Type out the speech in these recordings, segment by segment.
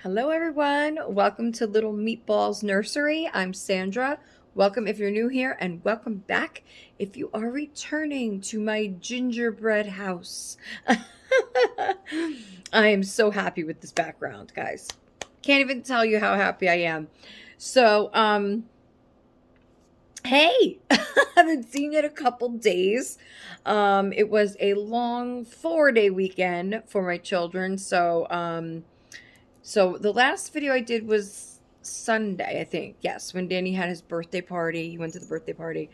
Hello, everyone. Welcome to Little Meatballs Nursery. I'm Sandra. Welcome if you're new here, and welcome back if you are returning to my gingerbread house. I am so happy with this background, guys. Can't even tell you how happy I am. So, hey, I haven't seen you in a couple days. It was a long 4-day weekend for my children, so the last video I did was Sunday, I think. Yes, when Danny had his birthday party. He went to the birthday party.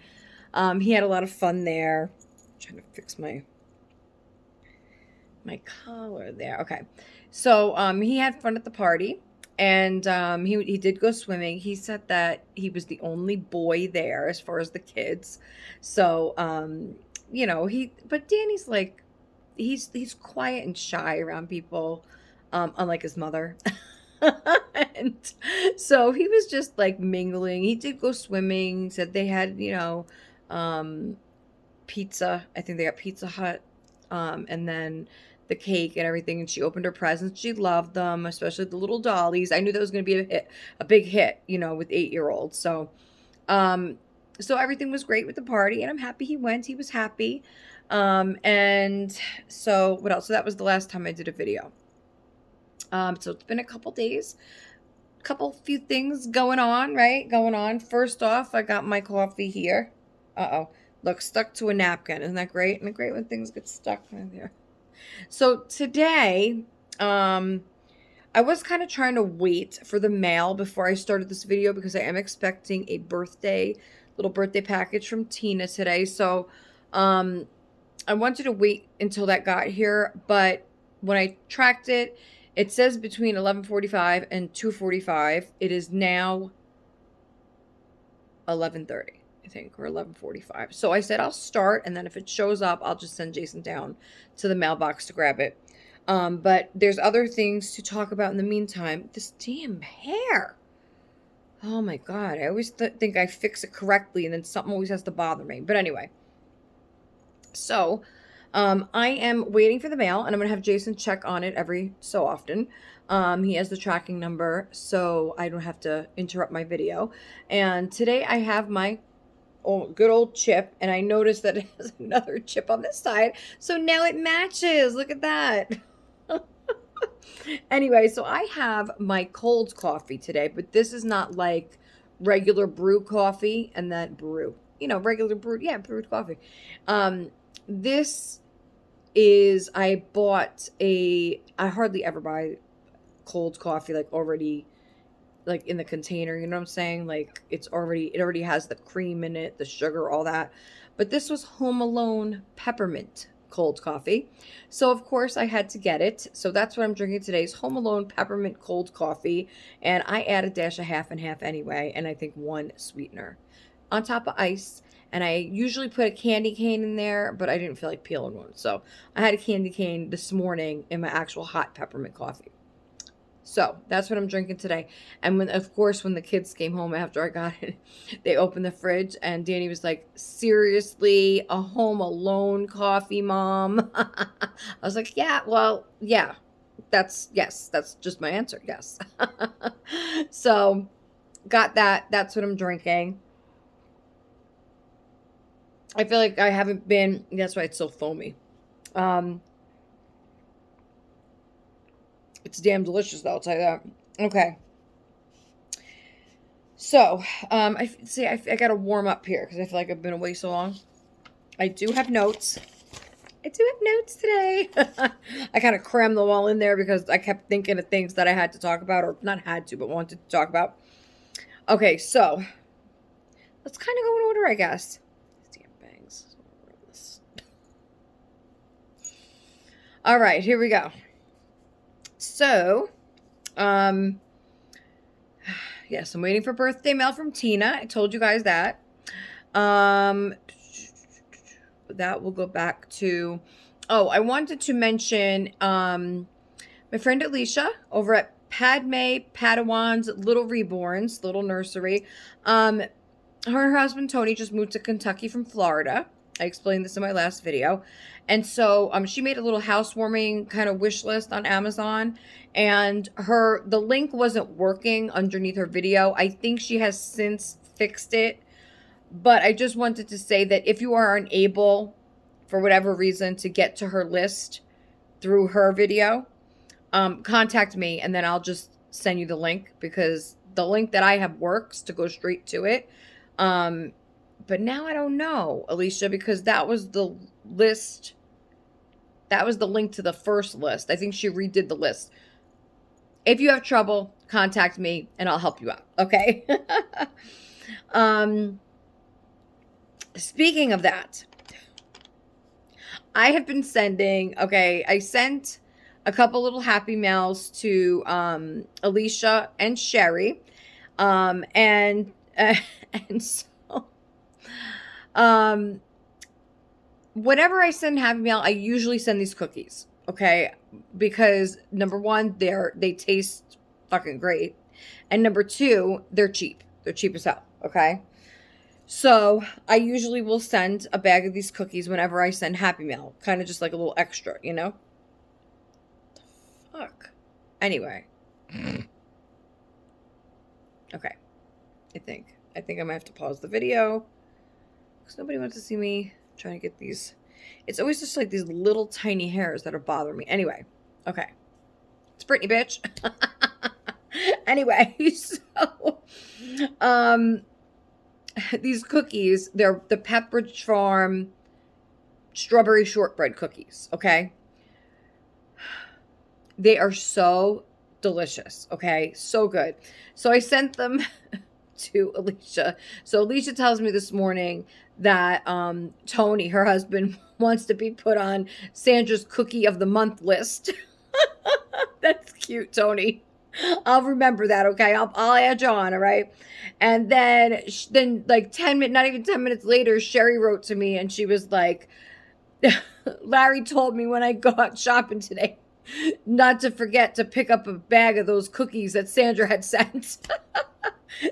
He had a lot of fun there. I'm trying to fix my collar there. Okay. So he had fun at the party, and he did go swimming. He said that he was the only boy there as far as the kids. So but Danny's like he's quiet and shy around people, unlike his mother. And so he was just like mingling. He did go swimming. Said they had, pizza. I think they got Pizza Hut. And then the cake and everything. And she opened her presents. She loved them, especially the little dollies. I knew that was going to be a big hit, with 8-year-olds. So everything was great with the party, and I'm happy he went. He was happy. And so what else? So that was the last time I did a video. So it's been a couple days, few things going on, right? Going on. First off, I got my coffee here. Uh-oh. Look, stuck to a napkin. Isn't that great? Isn't it great when things get stuck in there? So today, I was kind of trying to wait for the mail before I started this video because I am expecting a little birthday package from Tina today. So, I wanted to wait until that got here, but when I tracked it, it says between 11:45 and 2:45. It is now 11:30, I think, or 11:45. So I said I'll start, and then if it shows up, I'll just send Jason down to the mailbox to grab it. But there's other things to talk about in the meantime. This damn hair. Oh my God. I always think I fix it correctly, and then something always has to bother me. But anyway. So, I am waiting for the mail, and I'm going to have Jason check on it every so often. He has the tracking number, so I don't have to interrupt my video. And today I have my good old chip, and I noticed that it has another chip on this side. So now it matches. Look at that. Anyway, so I have my cold coffee today, but this is not like regular brew coffee and then regular brewed, brewed coffee. This is, I hardly ever buy cold coffee like already like in the container, you know what I'm saying? Like it already has the cream in it, the sugar, all that. But this was Home Alone peppermint cold coffee. So of course I had to get it. So that's what I'm drinking today is Home Alone peppermint cold coffee. And I add a dash of half and half anyway, and I think one sweetener on top of ice. And I usually put a candy cane in there, but I didn't feel like peeling one. So I had a candy cane this morning in my actual hot peppermint coffee. So that's what I'm drinking today. And when the kids came home after I got it, they opened the fridge and Danny was like, seriously, a Home Alone coffee, Mom? I was like, yeah, well, yeah, that's just my answer. Yes. So got that. That's what I'm drinking. I feel like I haven't been, that's why it's so foamy. It's damn delicious, though, I'll tell you that. Okay. So, I got to warm up here because I feel like I've been away so long. I do have notes. Today. I kind of crammed them all in there because I kept thinking of things that I had to talk about, or not had to, but wanted to talk about. Okay, so let's kind of go in order, I guess. Damn bangs. All right, here we go. So, yes, I'm waiting for birthday mail from Tina. I told you guys that. That will go back to, I wanted to mention, my friend Alicia over at Padme Padawan's Little Reborns, Little Nursery. Her husband Tony just moved to Kentucky from Florida. I explained this in my last video. And so she made a little housewarming kind of wish list on Amazon, and the link wasn't working underneath her video. I think she has since fixed it, but I just wanted to say that if you are unable for whatever reason to get to her list through her video, contact me and then I'll just send you the link, because the link that I have works to go straight to it. But now I don't know, Alicia, because that was the list. That was the link to the first list. I think she redid the list. If you have trouble, contact me and I'll help you out. Okay. Speaking of that, I have been sending, I sent a couple little happy mails to Alicia and Sherry. And so whenever I send happy mail, I usually send these cookies, okay? Because number one, they taste fucking great. And number two, they're cheap. They're cheap as hell, okay? So I usually will send a bag of these cookies whenever I send happy mail. Kind of just like a little extra, you know? Fuck. Anyway. Okay. I think I might have to pause the video, because nobody wants to see me trying to get these. It's always just like these little tiny hairs that are bothering me. Anyway, okay. It's Brittany, bitch. Anyway, so these cookies, they're the Pepperidge Farm strawberry shortbread cookies, okay? They are so delicious, okay? So good. So I sent them to Alicia. So Alicia tells me this morning that Tony, her husband, wants to be put on Sandra's Cookie of the Month list. That's cute, Tony. I'll remember that, okay? I'll add you on, all right? And then like 10 minutes, not even 10 minutes later, Sherry wrote to me and she was like, Larry told me when I go out shopping today not to forget to pick up a bag of those cookies that Sandra had sent.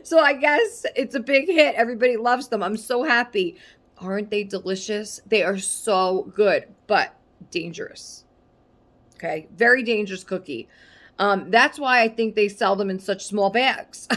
So I guess it's a big hit. Everybody loves them. I'm so happy. Aren't they delicious? They are so good, but dangerous. Okay, very dangerous cookie. That's why I think they sell them in such small bags.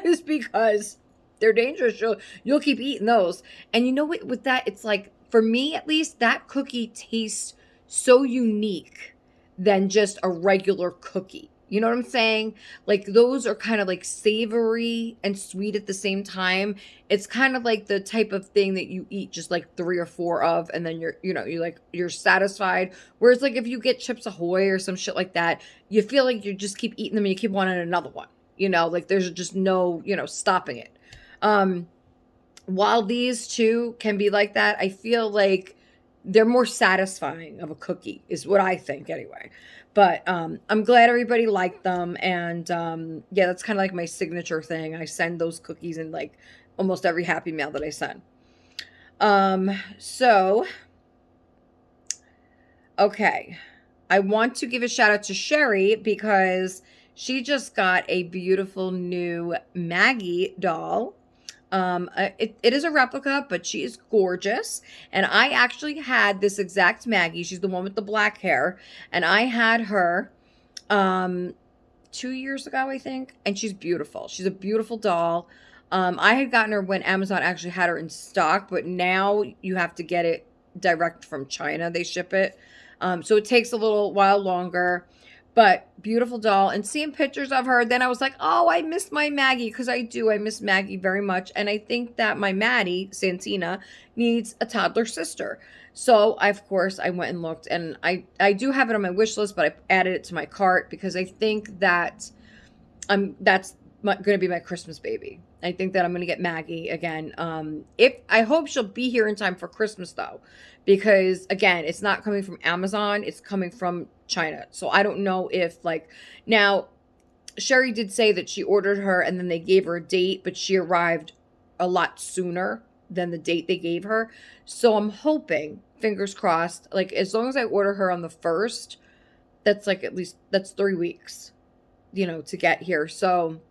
Is because they're dangerous. You'll keep eating those. And you know what? With that, it's like, for me at least, that cookie tastes so unique than just a regular cookie. You know what I'm saying? Like, those are kind of like savory and sweet at the same time. It's kind of like the type of thing that you eat just like 3 or 4 of, and then you're satisfied. Whereas like if you get Chips Ahoy or some shit like that, you feel like you just keep eating them and you keep wanting another one. You know, like there's just no, stopping it. While these two can be like that, I feel like they're more satisfying of a cookie, is what I think anyway. But I'm glad everybody liked them. And yeah, that's kind of like my signature thing. I send those cookies in like almost every happy mail that I send. So, okay. I want to give a shout out to Sherry because she just got a beautiful new Maggie doll. It is a replica, but she is gorgeous. And I actually had this exact Maggie. She's the one with the black hair. And I had her 2 years ago, I think. And she's beautiful. She's a beautiful doll. I had gotten her when Amazon actually had her in stock, but now you have to get it direct from China. They ship it. So it takes a little while longer. But beautiful doll. And seeing pictures of her, then I was like, oh, I miss my Maggie. Because I do. I miss Maggie very much. And I think that my Maddie, Santina, needs a toddler sister. So, of course, I went and looked. And I do have it on my wish list, but I added it to my cart because I think that that's going to be my Christmas baby. I think that I'm going to get Maggie again. I hope she'll be here in time for Christmas, though. Because, again, it's not coming from Amazon. It's coming from China. So I don't know if, now, Sherry did say that she ordered her and then they gave her a date, but she arrived a lot sooner than the date they gave her. So I'm hoping, fingers crossed, as long as I order her on the 1st, that's that's 3 weeks, to get here. So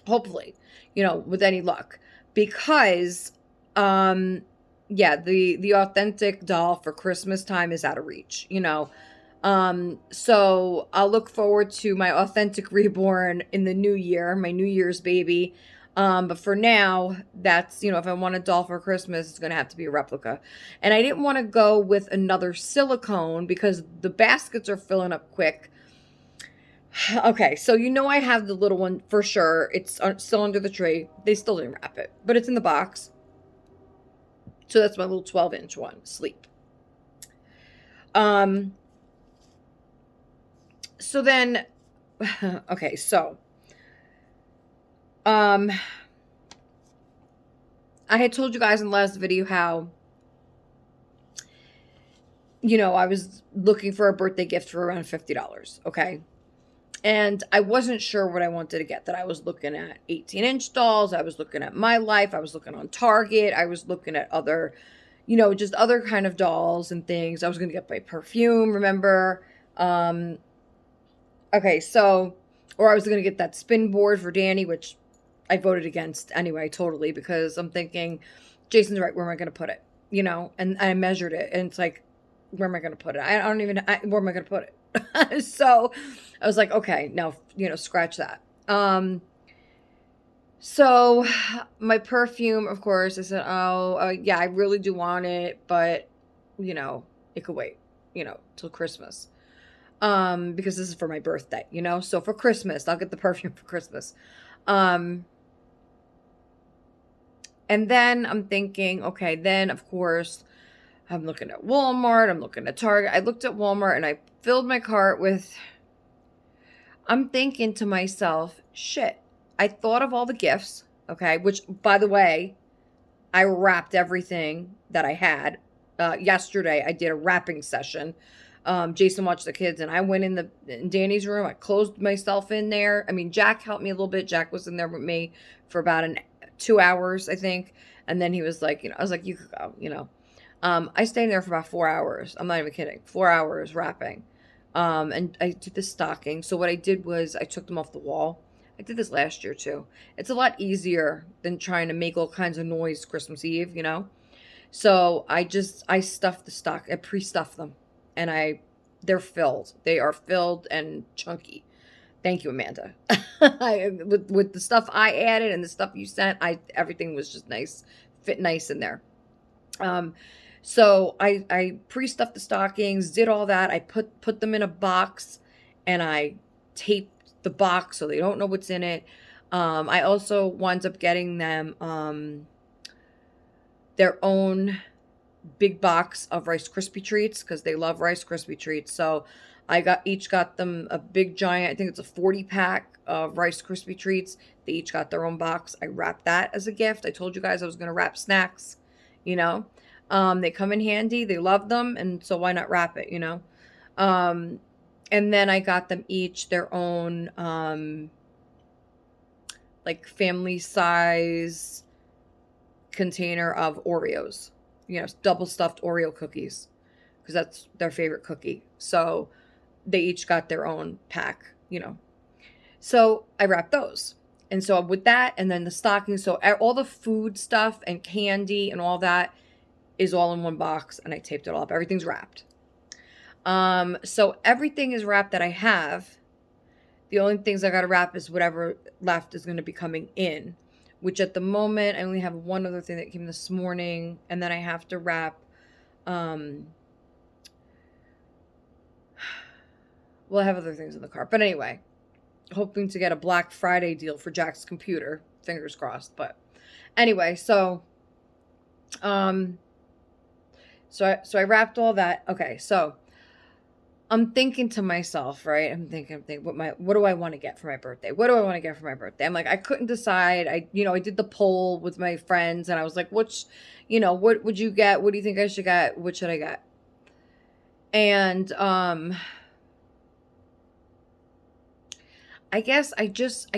hopefully, with any luck, because, yeah, the authentic doll for Christmas time is out of reach, so I'll look forward to my authentic reborn in the new year, my New Year's baby. But for now, that's, if I want a doll for Christmas, it's going to have to be a replica. And I didn't want to go with another silicone because the baskets are filling up quick. Okay, so I have the little one for sure. It's still under the tree. They still didn't wrap it, but it's in the box. So that's my little 12-inch one, Sleep. So then, okay, so, I had told you guys in the last video how, I was looking for a birthday gift for around $50, okay? And I wasn't sure what I wanted to get. That I was looking at 18-inch dolls. I was looking at My Life. I was looking on Target. I was looking at other, just other kind of dolls and things. I was going to get my perfume, remember? Okay, so, or I was going to get that spin board for Danny, which I voted against anyway, totally, because I'm thinking, Jason's right, where am I going to put it? And I measured it, and it's like, where am I going to put it? I don't even, where am I going to put it? So I was like, okay, no, scratch that. So my perfume, of course, I said, yeah, I really do want it, but it could wait, till Christmas. Because this is for my birthday, so for Christmas, I'll get the perfume for Christmas. And then I'm thinking, okay, then of course I'm looking at Walmart, I'm looking at Target. I looked at Walmart and I filled my cart with, I'm thinking to myself, shit, I thought of all the gifts, okay, which, by the way, I wrapped everything that I had. Yesterday, I did a wrapping session. Jason watched the kids, and I went in Danny's room. I closed myself in there. I mean, Jack helped me a little bit. Jack was in there with me for about 2 hours, I think. And then he was like, I was like, you could go, I stayed there for about 4 hours. I'm not even kidding. 4 hours wrapping. And I did the stocking. So what I did was I took them off the wall. I did this last year too. It's a lot easier than trying to make all kinds of noise Christmas Eve, So I stuffed the stock. I pre-stuffed them. And they're filled. They are filled and chunky. Thank you, Amanda. With the stuff I added and the stuff you sent, everything was just nice, fit nice in there. So I pre-stuffed the stockings, did all that. I put them in a box, and I taped the box so they don't know what's in it. I also wound up getting them their own big box of Rice Krispie treats because they love Rice Krispie treats. So I each got them a big giant, I think it's a 40-pack of Rice Krispie treats. They each got their own box. I wrapped that as a gift. I told you guys I was going to wrap snacks, They come in handy. They love them. And so why not wrap it, And then I got them each their own, like family size container of Oreos, double stuffed Oreo cookies, because that's their favorite cookie. So they each got their own pack, So I wrapped those. And so with that, and then the stocking, so all the food stuff and candy and all that is all in one box, and I taped it all up. Everything's wrapped. So everything is wrapped that I have. The only things I got to wrap is whatever left is going to be coming in, which at the moment, I only have one other thing that came this morning, and then I have to wrap, well, I have other things in the cart. But anyway, hoping to get a Black Friday deal for Jack's computer. Fingers crossed. But anyway, so I wrapped all that. Okay, so I'm thinking to myself, right? I'm thinking, what do I want to get for my birthday? What do I want to get for my birthday? I'm like, I couldn't decide. I did the poll with my friends, and I was like, what would you get? What do you think I should get? What should I get? And I guess I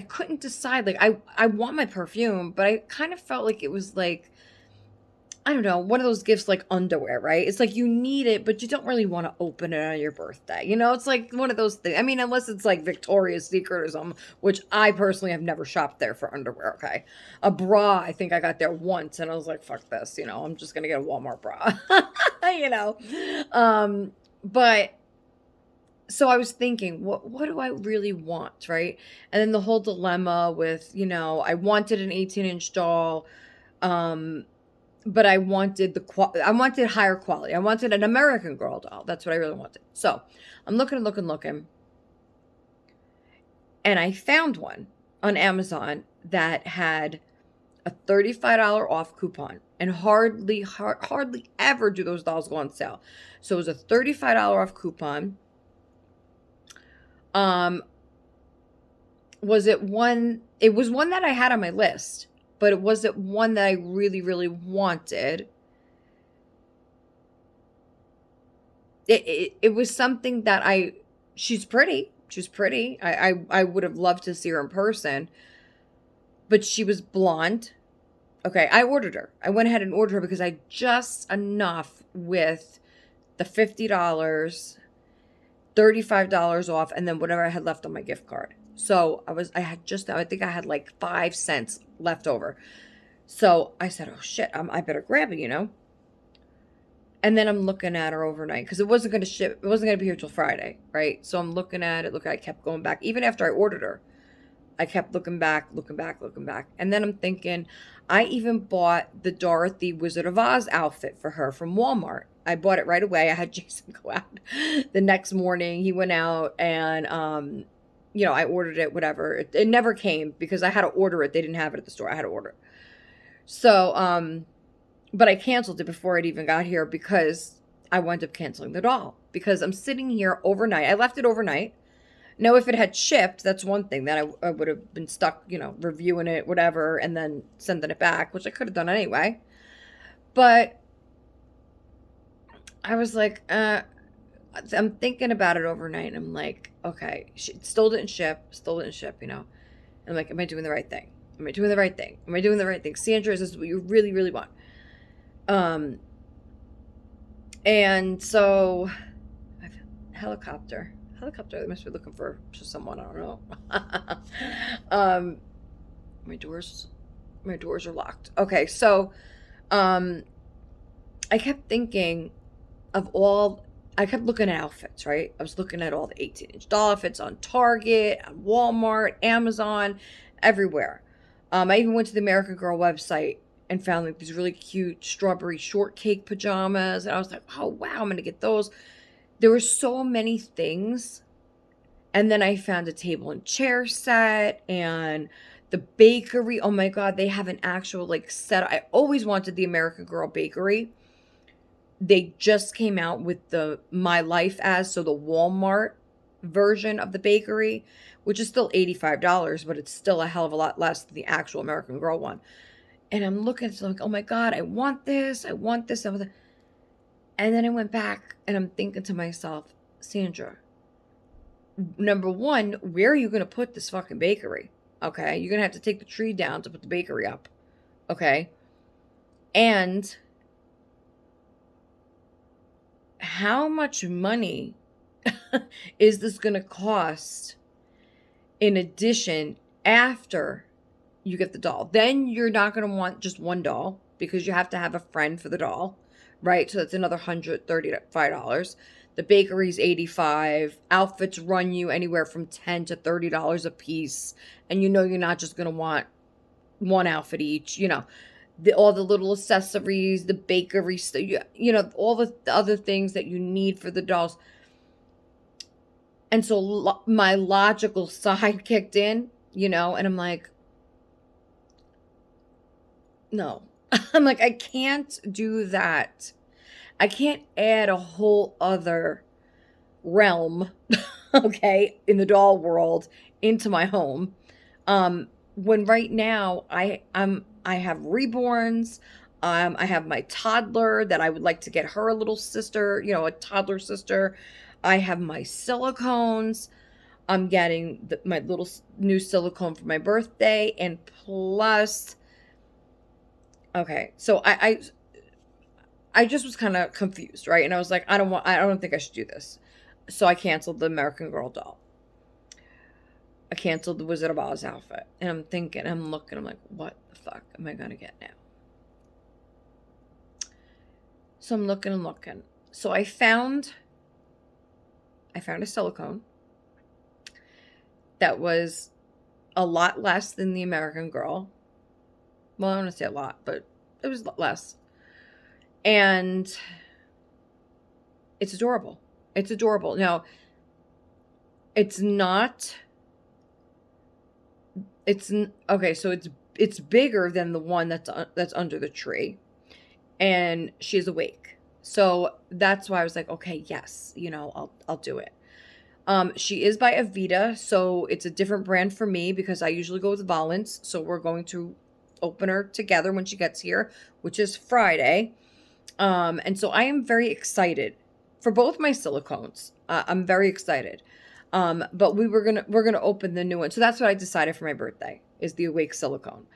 couldn't decide. Like, I want my perfume, but I kind of felt like it was like, I don't know, one of those gifts like underwear, right? It's like you need it, but you don't really want to open it on your birthday. You know, it's like one of those things. I mean, unless it's like Victoria's Secret or something, which I personally have never shopped there for underwear, okay? A bra, I think I got there once and I was like, fuck this, you know, I'm just going to get a Walmart bra, you know? But so I was thinking, what do I really want, right? And then the whole dilemma with, you know, I wanted an 18-inch doll. But I wanted I wanted higher quality. I wanted an American Girl doll. That's what I really wanted. So I'm looking, and I found one on Amazon that had a $35 off coupon, and hardly ever do those dolls go on sale. So it was a $35 off coupon. Was it one? It was one that I had on my list, but it wasn't one that I really, really wanted. It was something that she's pretty. She's pretty. I would have loved to see her in person, but she was blonde. Okay, I ordered her. I went ahead and ordered her because I just enough with the $50, $35 off, and then whatever I had left on my gift card. So I think I had like 5 cents left over. So I said, oh shit, I better grab it, you know? And then I'm looking at her overnight because it wasn't going to ship. It wasn't going to be here till Friday, right? So I'm looking at it. Look, I kept going back. Even after I ordered her, I kept looking back. And then I'm thinking, I even bought the Dorothy Wizard of Oz outfit for her from Walmart. I bought it right away. I had Jason go out the next morning. He went out and, you know, I ordered it, whatever. It never came because I had to order it. They didn't have it at the store. I had to order it. So, but I canceled it before it even got here because I wound up canceling the doll because I'm sitting here overnight. I left it overnight. Now, if it had shipped, that's one thing that I would have been stuck, you know, reviewing it, whatever, and then sending it back, which I could have done anyway. But I was like, I'm thinking about it overnight, and I'm like, okay, still didn't ship, you know. And I'm like, am I doing the right thing? Am I doing the right thing? Sandra, is this what you really, really want? And so, helicopter, they must be looking for someone, I don't know. My doors are locked. Okay, so, I kept thinking I kept looking at outfits, right? I was looking at all the 18-inch doll outfits on Target, on Walmart, Amazon, everywhere. I even went to the American Girl website and found like these really cute strawberry shortcake pajamas. And I was like, oh, wow, I'm going to get those. There were so many things. And then I found a table and chair set and the bakery. Oh my God, they have an actual like set. I always wanted the American Girl bakery. They just came out with the My Life As, so the Walmart version of the bakery, which is still $85, but it's still a hell of a lot less than the actual American Girl one. And I'm looking at it like, oh my God, I want this. And then I went back and I'm thinking to myself, Sandra, number one, where are you going to put this fucking bakery? Okay. You're going to have to take the tree down to put the bakery up. Okay. And how much money is this going to cost in addition after you get the doll? Then you're not going to want just one doll because you have to have a friend for the doll, right? So that's another $135. The bakery's $85. Outfits run you anywhere from $10 to $30 a piece. And you know you're not just going to want one outfit each, you know. All the little accessories, the bakery stuff, you know, all the other things that you need for the dolls. And so my logical side kicked in, you know, and I'm like, no. I'm like, I can't do that. I can't add a whole other realm, okay, in the doll world into my home. When right now I have reborns. I have my toddler that I would like to get her a little sister, you know, a toddler sister. I have my silicones. I'm getting my little new silicone for my birthday. And plus, okay, so I just was kind of confused, right? And I was like, I don't think I should do this. So I canceled the American Girl doll. I canceled the Wizard of Oz outfit. And I'm thinking, I'm looking, I'm like, what the fuck am I going to get now? So I'm looking and looking. So I found a silicone that was a lot less than the American Girl. Well, I don't want to say a lot, but it was less. And it's adorable. It's adorable. Now, it's not, okay, so it's bigger than the one that's under the tree, and she's awake. So that's why I was like, okay, yes, I'll do it. She is by Avita, so it's a different brand for me because I usually go with Valence. So we're going to open her together when she gets here, which is Friday. And so I am very excited for both my silicones. I'm very excited. But we're gonna open the new one. So that's what I decided for my birthday is the Awake silicone.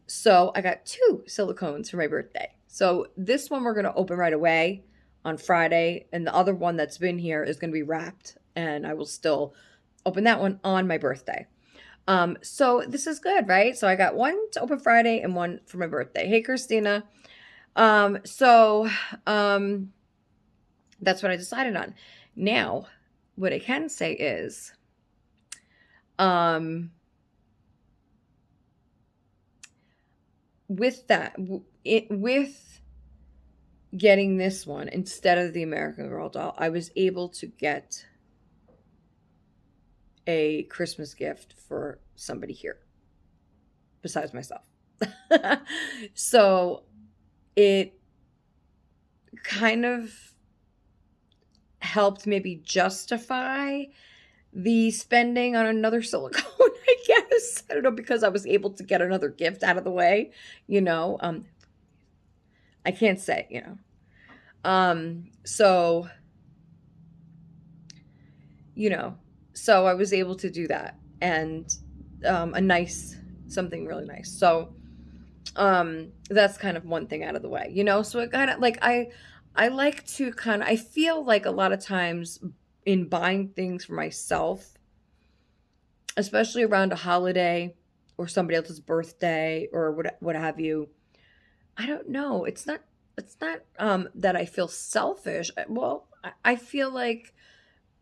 So I got 2 silicones for my birthday. So this one we're gonna open right away on Friday, and the other one that's been here is gonna be wrapped, and I will still open that one on my birthday. So this is good, right? So I got one to open Friday and one for my birthday. Hey, Christina. So that's what I decided on. Now, what I can say is, with that, with getting this one instead of the American Girl doll, I was able to get a Christmas gift for somebody here besides myself. So it kind of helped maybe justify the spending on another silicone, I guess. I don't know, because I was able to get another gift out of the way, I can't say, so, so I was able to do that, and something really nice. So, that's kind of one thing out of the way, so it kind of like, I like to I feel like a lot of times in buying things for myself, especially around a holiday or somebody else's birthday or what have you, I don't know. It's not that I feel selfish. Well, I feel like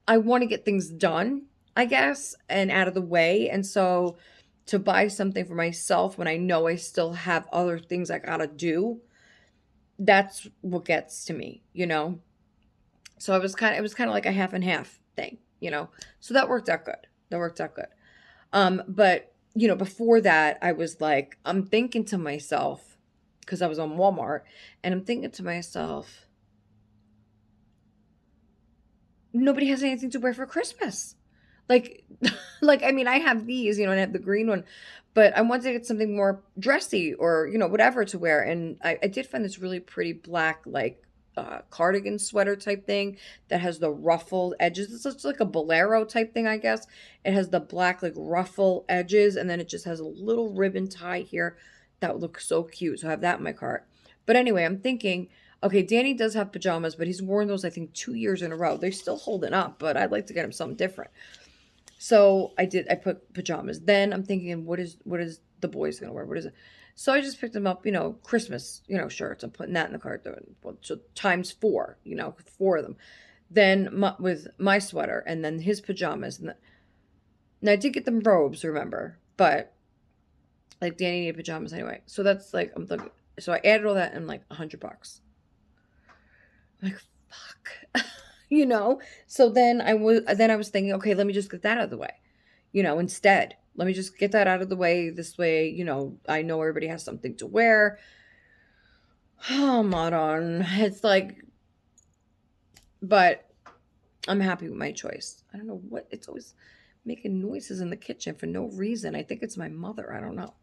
I want to get things done, I guess, and out of the way. And so to buy something for myself when I know I still have other things I gotta do, that's what gets to me. So it was kind of like a half and half thing, so that worked out good. But before that, I was like, I'm thinking to myself, because I was on Walmart, and I'm thinking to myself, nobody has anything to wear for Christmas. Like, I mean, I have these, and I have the green one, but I wanted to get something more dressy or, whatever to wear. And I did find this really pretty black, like, cardigan sweater type thing that has the ruffled edges. It's just like a bolero type thing, I guess. It has the black, like, ruffle edges, and then it just has a little ribbon tie here. That would look so cute. So I have that in my cart. But anyway, I'm thinking, okay, Danny does have pajamas, but he's worn those, I think, 2 years in a row. They're still holding up, but I'd like to get him something different. So I put pajamas. Then I'm thinking, what is the boys gonna wear? What is it? So I just picked them up, Christmas, shirts. I'm putting that in the cart. So times 4, 4 of them. Then with my sweater, and then his pajamas. Now I did get them robes, remember, but like Danny needed pajamas anyway. So that's like, so I added all that in like $100. I'm like, fuck. So then I was thinking, okay, let me just get that out of the way, instead. Let me just get that out of the way. This way, I know everybody has something to wear. Oh, Maron. It's like, but I'm happy with my choice. I don't know what, it's always making noises in the kitchen for no reason. I think it's my mother. I don't know.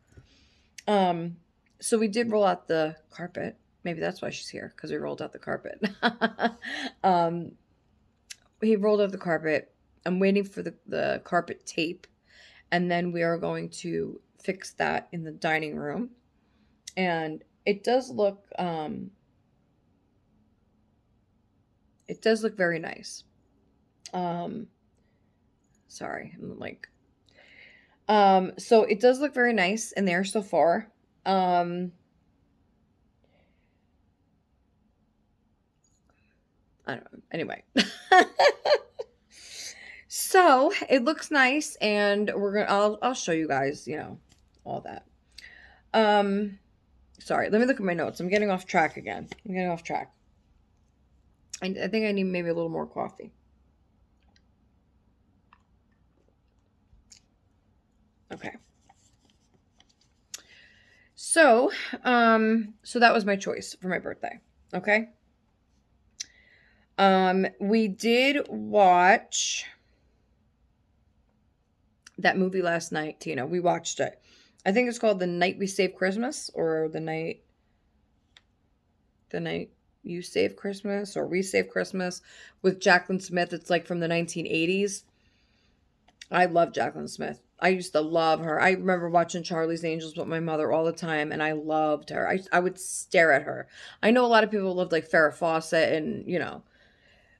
So we did roll out the carpet. Maybe that's why she's here, because we rolled out the carpet. He rolled out the carpet. I'm waiting for the carpet tape. And then we are going to fix that in the dining room. And it does look It does look very nice. Sorry, I'm like, so it does look very nice in there so far. I don't know. Anyway. So it looks nice, and I'll show you guys, all that. Sorry, let me look at my notes. I'm getting off track again. I think I need maybe a little more coffee. Okay. So, so that was my choice for my birthday. Okay. We did watch that movie last night, Tina. We watched it. I think it's called The Night We Saved Christmas, or The Night You Saved Christmas, or We Saved Christmas, with Jaclyn Smith. It's like from the 1980s. I love Jaclyn Smith. I used to love her. I remember watching Charlie's Angels with my mother all the time, and I loved her. I would stare at her. I know a lot of people loved like Farrah Fawcett, and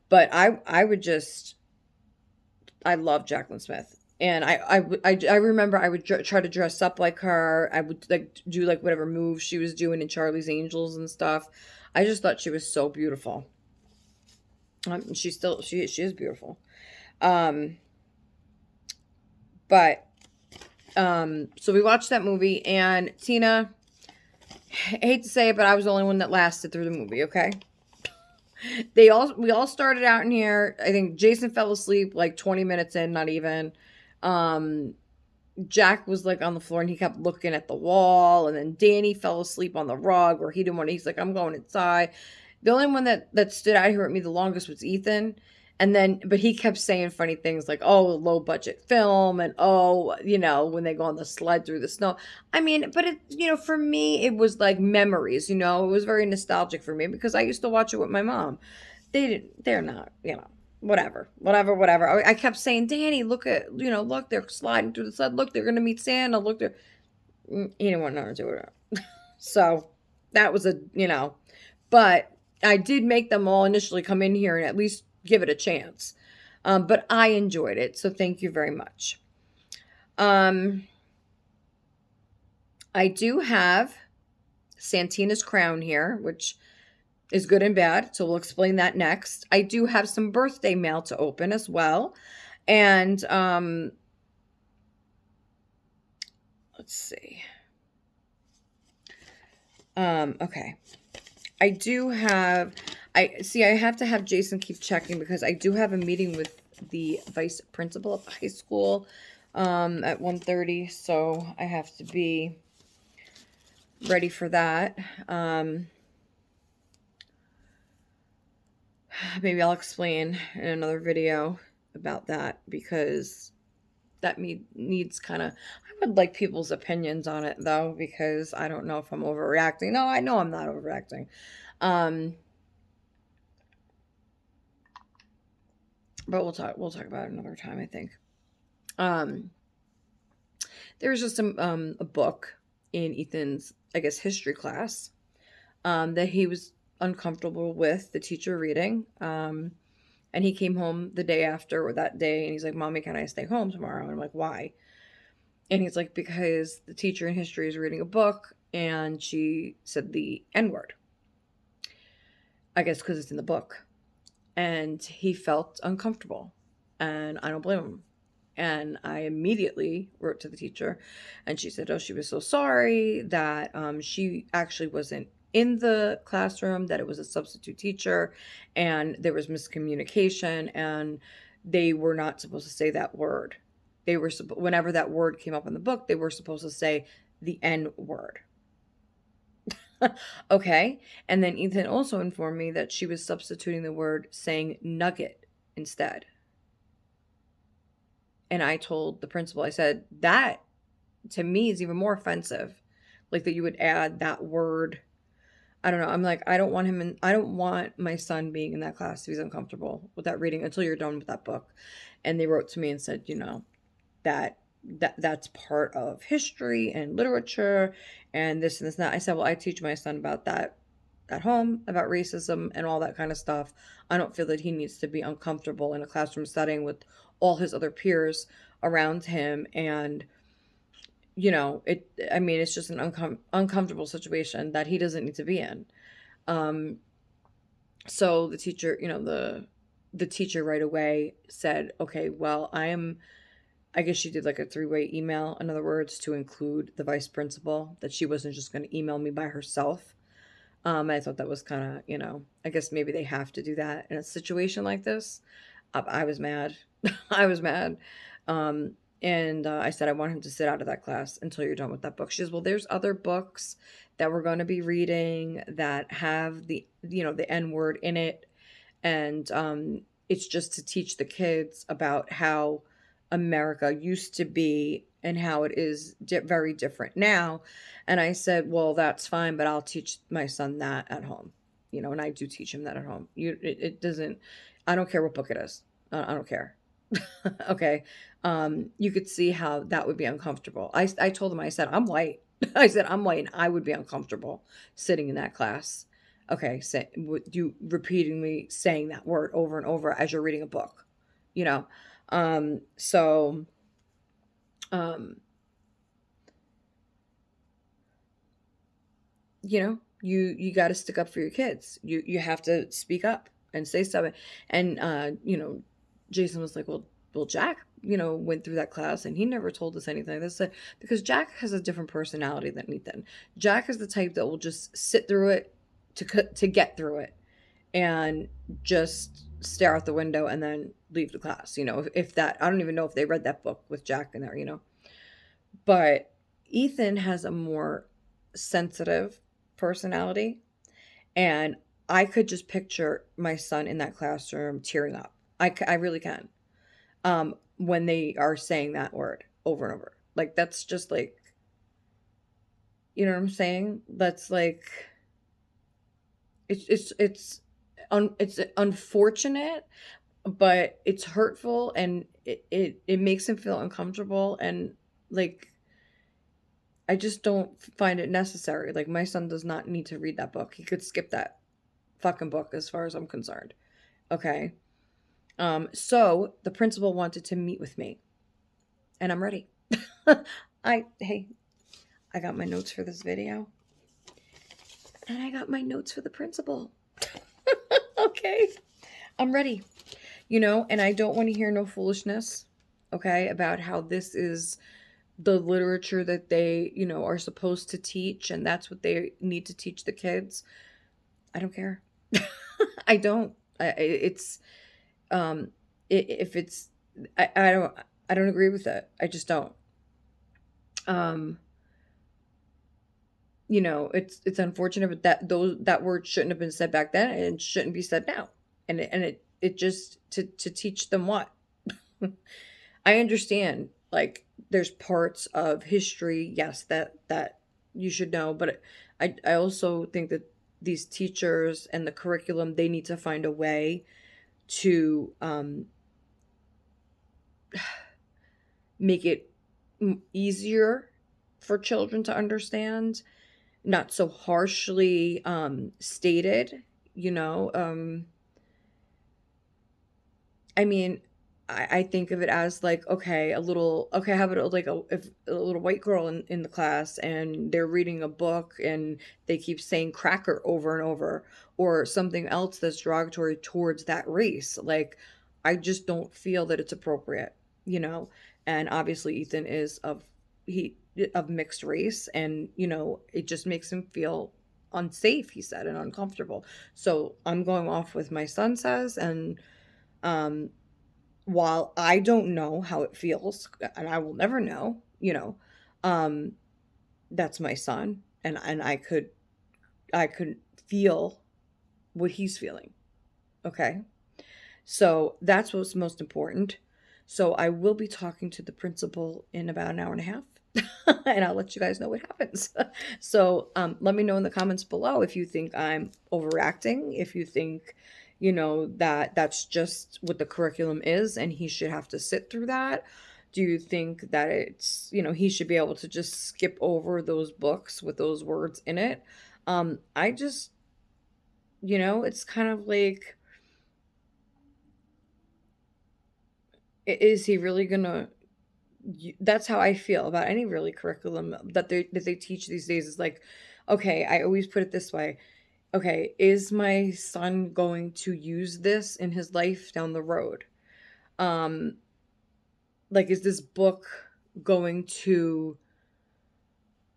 but I would just, I love Jaclyn Smith. And I remember I would try to dress up like her. I would like do like whatever moves she was doing in Charlie's Angels and stuff. I just thought she was so beautiful. She is beautiful. But so we watched that movie, and Tina, I hate to say it, but I was the only one that lasted through the movie. Okay. We all started out in here. I think Jason fell asleep like 20 minutes in, not even. Jack was like on the floor and he kept looking at the wall, and then Danny fell asleep on the rug where he didn't want to. He's like, I'm going inside. The only one that stood out here at me the longest was Ethan. But he kept saying funny things like, oh, low budget film, and oh, when they go on the sled through the snow. I mean, but for me, it was like memories, it was very nostalgic for me because I used to watch it with my mom. They're not, whatever. I kept saying, Danny, look, they're sliding through the sled. Look, they're going to meet Santa. Look, he didn't want nothing to do with it. So that was but I did make them all initially come in here and at least give it a chance. But I enjoyed it. So thank you very much. I do have Santina's crown here, which is good and bad. So we'll explain that next. I do have some birthday mail to open as well. And let's see. Okay. I have to have Jason keep checking because I do have a meeting with the vice principal of the high school at 1:30, so I have to be ready for that. Maybe I'll explain in another video about that because that needs kind of, I would like people's opinions on it though, because I don't know if I'm overreacting. No, I know I'm not overreacting. But we'll talk about it another time, I think. There was just a book in Ethan's, I guess, history class, that he was uncomfortable with the teacher reading. And he came home the day after or that day, and he's like, Mommy, can I stay home tomorrow? And I'm like, why? And he's like, because the teacher in history is reading a book and she said the N-word. I guess because it's in the book. And he felt uncomfortable. And I don't blame him. And I immediately wrote to the teacher. And she said, oh, she was so sorry that she actually wasn't in the classroom, that it was a substitute teacher. And there was miscommunication. And they were not supposed to say that word. They were, whenever that word came up in the book, they were supposed to say the N word. Okay. And then Ethan also informed me that she was substituting the word, saying nugget instead. And I told the principal, I said, that to me is even more offensive. Like that you would add that word. I don't know. I'm like, I don't want my son being in that class if he's uncomfortable with that reading until you're done with that book. And they wrote to me and said, that's part of history and literature and this and this and that. I said, well, I teach my son about that at home about racism and all that kind of stuff. I don't feel that he needs to be uncomfortable in a classroom setting with all his other peers around him. And, I mean, it's just an uncomfortable situation that he doesn't need to be in. Um, so the teacher, the teacher right away said, okay, well, I guess she did like a three-way email, in other words, to include the vice principal, that she wasn't just going to email me by herself. I thought that was kind of, I guess maybe they have to do that in a situation like this. I was mad. I was mad. Um, and I said, I want him to sit out of that class until you're done with that book. She says, well, there's other books that we're going to be reading that have the N word in it. And it's just to teach the kids about how America used to be and how it is very different now. And I said, well, that's fine, but I'll teach my son that at home, and I do teach him that at home. It doesn't, I don't care what book it is. I don't care. Okay. You could see how that would be uncomfortable. I told him, I said, I'm white. I said, I'm white and I would be uncomfortable sitting in that class. Okay. You repeatedly saying that word over and over as you're reading a book, you know? So, um, you got to stick up for your kids. You have to speak up and say something. And, Jason was like, well, Jack, went through that class and he never told us anything like this. Because Jack has a different personality than Ethan. Jack is the type that will just sit through it to get through it and just stare out the window and then leave the class. If that, I don't even know if they read that book with Jack in there. But Ethan has a more sensitive personality, and I could just picture my son in that classroom tearing up. I really can. When they are saying that word over and over. Like, that's just like, you know what I'm saying? That's like, it's unfortunate, but it's hurtful, and it makes him feel uncomfortable, and like, I just don't find it necessary. Like, my son does not need to read that book. He could skip that fucking book as far as I'm concerned. Okay. So the principal wanted to meet with me, and I'm ready. Hey, I got my notes for this video, and I got my notes for the principal. Okay. I'm ready. And I don't want to hear no foolishness, okay, about how this is the literature that they, are supposed to teach, and that's what they need to teach the kids. I don't care. I don't. It's if it's I don't agree with it. I just don't. It's unfortunate, but that word shouldn't have been said back then, and it shouldn't be said now. And it just to teach them what. I understand, like, there's parts of history, yes, that you should know, but I also think that these teachers and the curriculum, they need to find a way to make it easier for children to understand, not so harshly stated. I mean, I think of it as like, okay, how about like if a little white girl in the class, and they're reading a book and they keep saying cracker over and over, or something else that's derogatory towards that race. Like, I just don't feel that it's appropriate, and obviously Ethan is of mixed race, and it just makes him feel unsafe, he said, and uncomfortable. So I'm going off with my son says, and while I don't know how it feels, and I will never know, um, that's my son, and I could feel what he's feeling. Okay, so that's what's most important. So I will be talking to the principal in about an hour and a half, and I'll let you guys know what happens. So let me know in the comments below if you think I'm overreacting, if you think, that that's just what the curriculum is and he should have to sit through that. Do you think that it's, he should be able to just skip over those books with those words in it? I just It's kind of like, is he really gonna that's how I feel about any really curriculum that they teach these days, is like, okay, I always put it this way. Okay, is my son going to use this in his life down the road? Um, like, is this book going to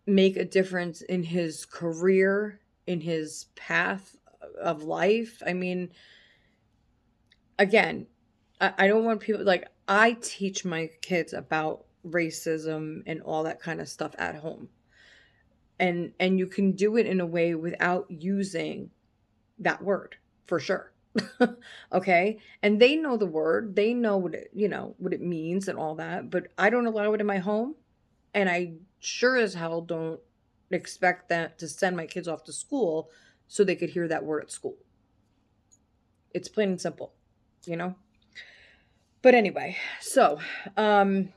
make a difference in his career, in his path of life? I mean, again, I don't want people, like, I teach my kids about racism and all that kind of stuff at home. And you can do it in a way without using that word, for sure. Okay? And they know the word. They know what it means and all that, but I don't allow it in my home, and I sure as hell don't expect that to send my kids off to school so they could hear that word at school. It's plain and simple, you know? But anyway, so let's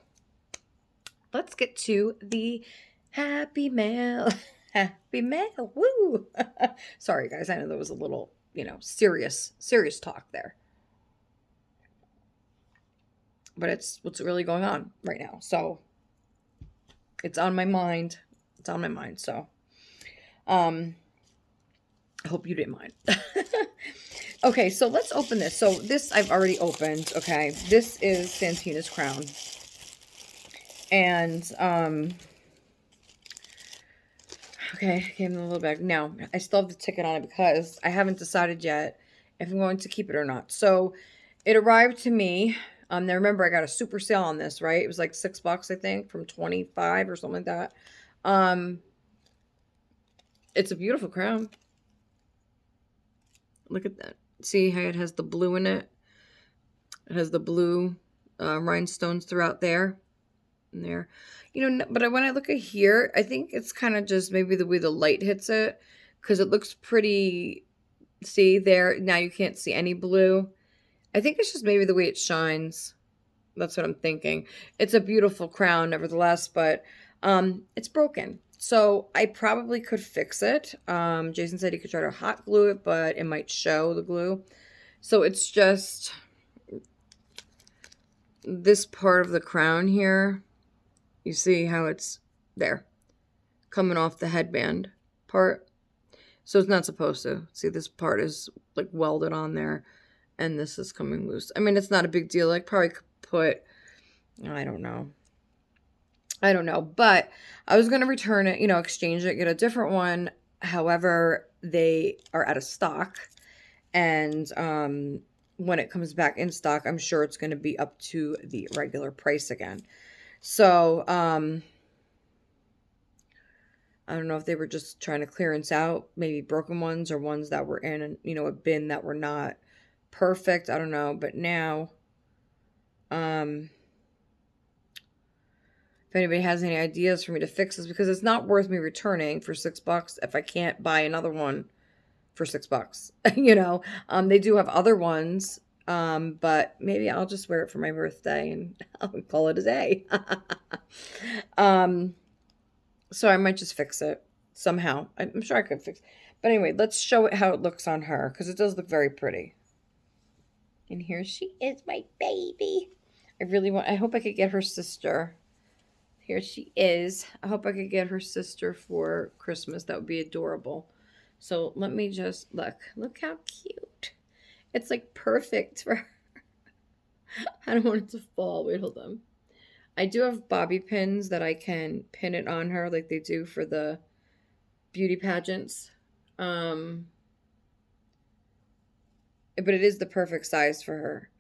get to the happy mail. Happy mail. Woo. Sorry guys, I know there was a little, serious talk there. But it's what's really going on right now. So it's on my mind. It's on my mind. So I hope you didn't mind. Okay, so let's open this. So this I've already opened, okay? This is Santina's crown. And okay, came in a little bag. Now, I still have the ticket on it because I haven't decided yet if I'm going to keep it or not. So it arrived to me. Now remember, I got a super sale on this, right? It was like $6, I think, from 25 or something like that. It's a beautiful crown. Look at that. See how it has the blue in it? It has the blue rhinestones throughout there. And there. But when I look at here, I think it's kind of just maybe the way the light hits it, because it looks pretty. See there? Now you can't see any blue. I think it's just maybe the way it shines. That's what I'm thinking. It's a beautiful crown, nevertheless, but it's broken. So I probably could fix it. Jason said he could try to hot glue it, but it might show the glue. So it's just this part of the crown here. You see how it's there, coming off the headband part. So it's not supposed to. See, this part is like welded on there, and this is coming loose. I mean, it's not a big deal. I probably could put, I don't know, but I was going to return it, exchange it, get a different one. However, they are out of stock, and when it comes back in stock, I'm sure it's going to be up to the regular price again. So I don't know if they were just trying to clearance out maybe broken ones or ones that were in a bin that were not perfect. I don't know, but now if anybody has any ideas for me to fix this, because it's not worth me returning for $6 if I can't buy another one for $6. They do have other ones, but maybe I'll just wear it for my birthday and I'll call it a day. So I might just fix it somehow. I'm sure I could fix it. But anyway, let's show it how it looks on her, because it does look very pretty. And here she is, my baby. I hope I could get her sister. Here she is. I hope I could get her sister for Christmas. That would be adorable. So let me just look how cute. It's like perfect for her. I don't want it to fall. Wait, hold on. I do have bobby pins that I can pin it on her like they do for the beauty pageants. But it is the perfect size for her.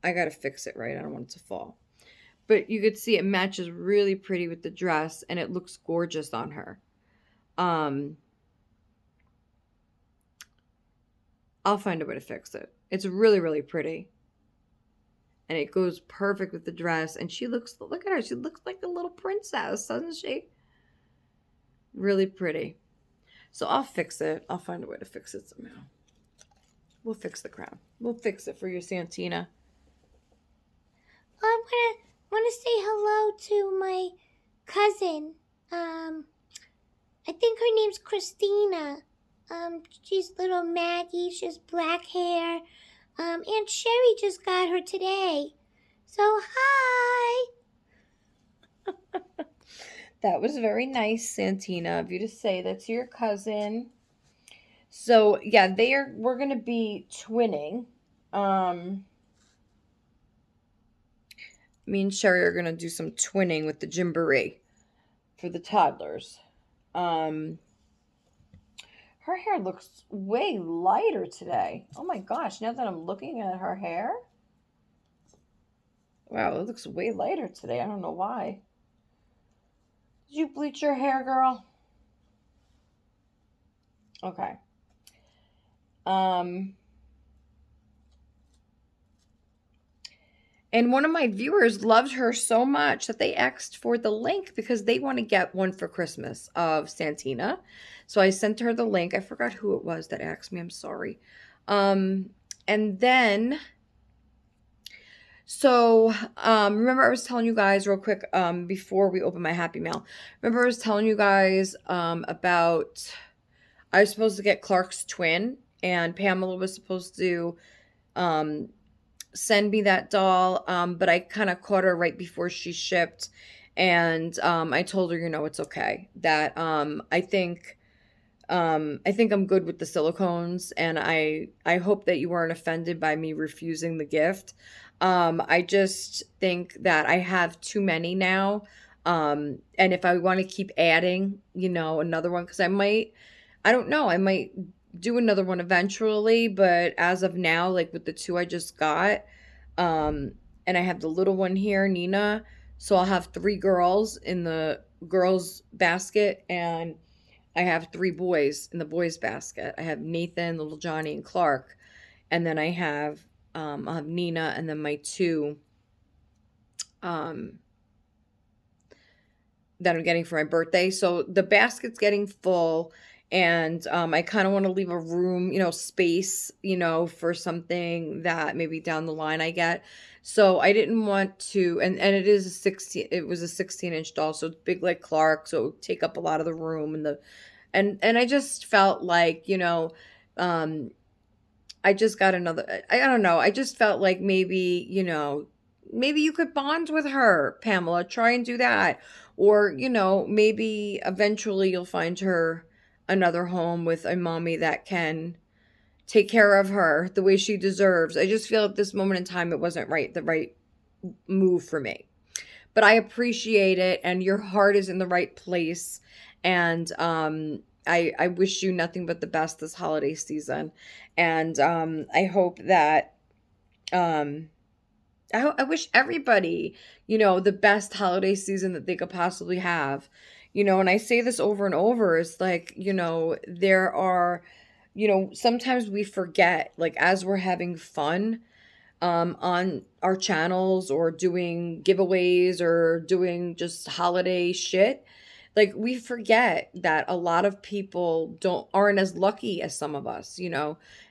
I gotta fix it right. I don't want it to fall. But you could see it matches really pretty with the dress, and it looks gorgeous on her. I'll find a way to fix it. It's really, really pretty. And it goes perfect with the dress. And look at her. She looks like a little princess, doesn't she? Really pretty. So I'll fix it. I'll find a way to fix it somehow. We'll fix the crown. We'll fix it for your Santina. I want to say hello to my cousin. I think her name's Christina. She's little Maggie. She has black hair. Aunt Sherry just got her today. So, hi. That was very nice, Santina, of you to say that to your cousin. So yeah, we're gonna be twinning. Me and Sherry are gonna do some twinning with the Gymboree for the toddlers. Um, her hair looks way lighter today. Oh my gosh, now that I'm looking at her hair. Wow, it looks way lighter today. I don't know why. Did you bleach your hair, girl? Okay. Um, and one of my viewers loved her so much that they asked for the link because they want to get one for Christmas of Santina. So I sent her the link. I forgot who it was that asked me. I'm sorry. And then, so remember I was telling you guys real quick before we open my Happy Mail. Remember I was telling you guys about I was supposed to get Clark's twin, and Pamela was supposed to send me that doll, but I kind of caught her right before she shipped, and I told her, it's okay. That I think I'm good with the silicones, and I hope that you weren't offended by me refusing the gift. I just think that I have too many now, and if I want to keep adding, another one, because I don't know, I might do another one eventually, but as of now, like with the two I just got, and I have the little one here, Nina, so I'll have 3 girls in the girls basket, and I have 3 boys in the boys basket. I have Nathan, little Johnny, and Clark, and then I'll have Nina, and then my 2 that I'm getting for my birthday. So the basket's getting full, and I kind of want to leave a room, space, for something that maybe down the line I get. So I didn't want to, and it was a 16-inch doll, so it's big like Clark, so it would take up a lot of the room, and I just felt like, I just got another, I don't know, I just felt like maybe, maybe you could bond with her, Pamela, try and do that. Or, maybe eventually you'll find her another home with a mommy that can take care of her the way she deserves. I just feel at this moment in time it wasn't the right move for me. But I appreciate it, and your heart is in the right place, and I wish you nothing but the best this holiday season. And I hope that I wish everybody, the best holiday season that they could possibly have. And I say this over and over, it's like, there are, sometimes we forget, like as we're having fun on our channels or doing giveaways or doing just holiday shit, like we forget that a lot of people aren't as lucky as some of us,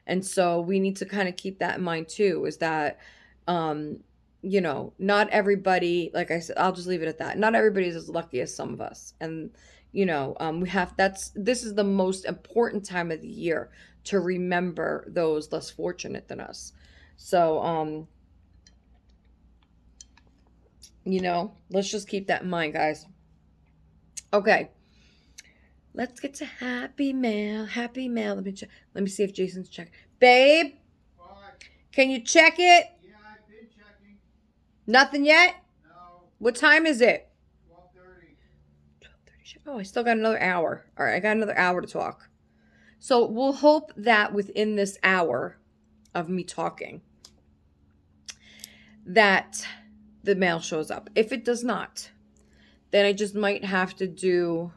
and so we need to kind of keep that in mind too, is that not everybody, like I said, I'll just leave it at that. Not everybody's as lucky as some of us. And, this is the most important time of the year to remember those less fortunate than us. So, let's just keep that in mind, guys. Okay. Let's get to Happy Mail. Happy Mail. Let me see if Jason's checking. Babe, What? can you check it? Yeah, I've been checking. Nothing yet? No, What time is it? 12:30. 12:30. Oh, I still got another hour. All right, I got another hour to talk. So we'll hope that within this hour of me talking, that the mail shows up. If it does not, then I just might have to do.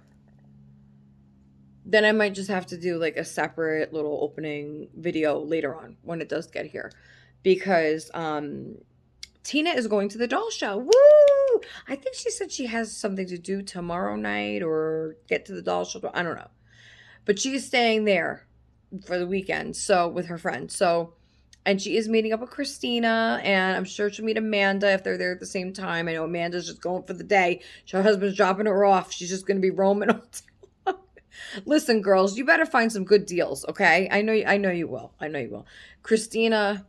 Then I might just have to do like a separate little opening video later on when it does get here, because Tina is going to the doll show. Woo! I think she said she has something to do tomorrow night or get to the doll show. I don't know. But she's staying there for the weekend, so with her friends. So, and she is meeting up with Christina, and I'm sure she'll meet Amanda if they're there at the same time. I know Amanda's just going for the day. Her husband's dropping her off. She's just going to be roaming all day long. Listen, girls, you better find some good deals, okay? I know you will. I know you will. Christina,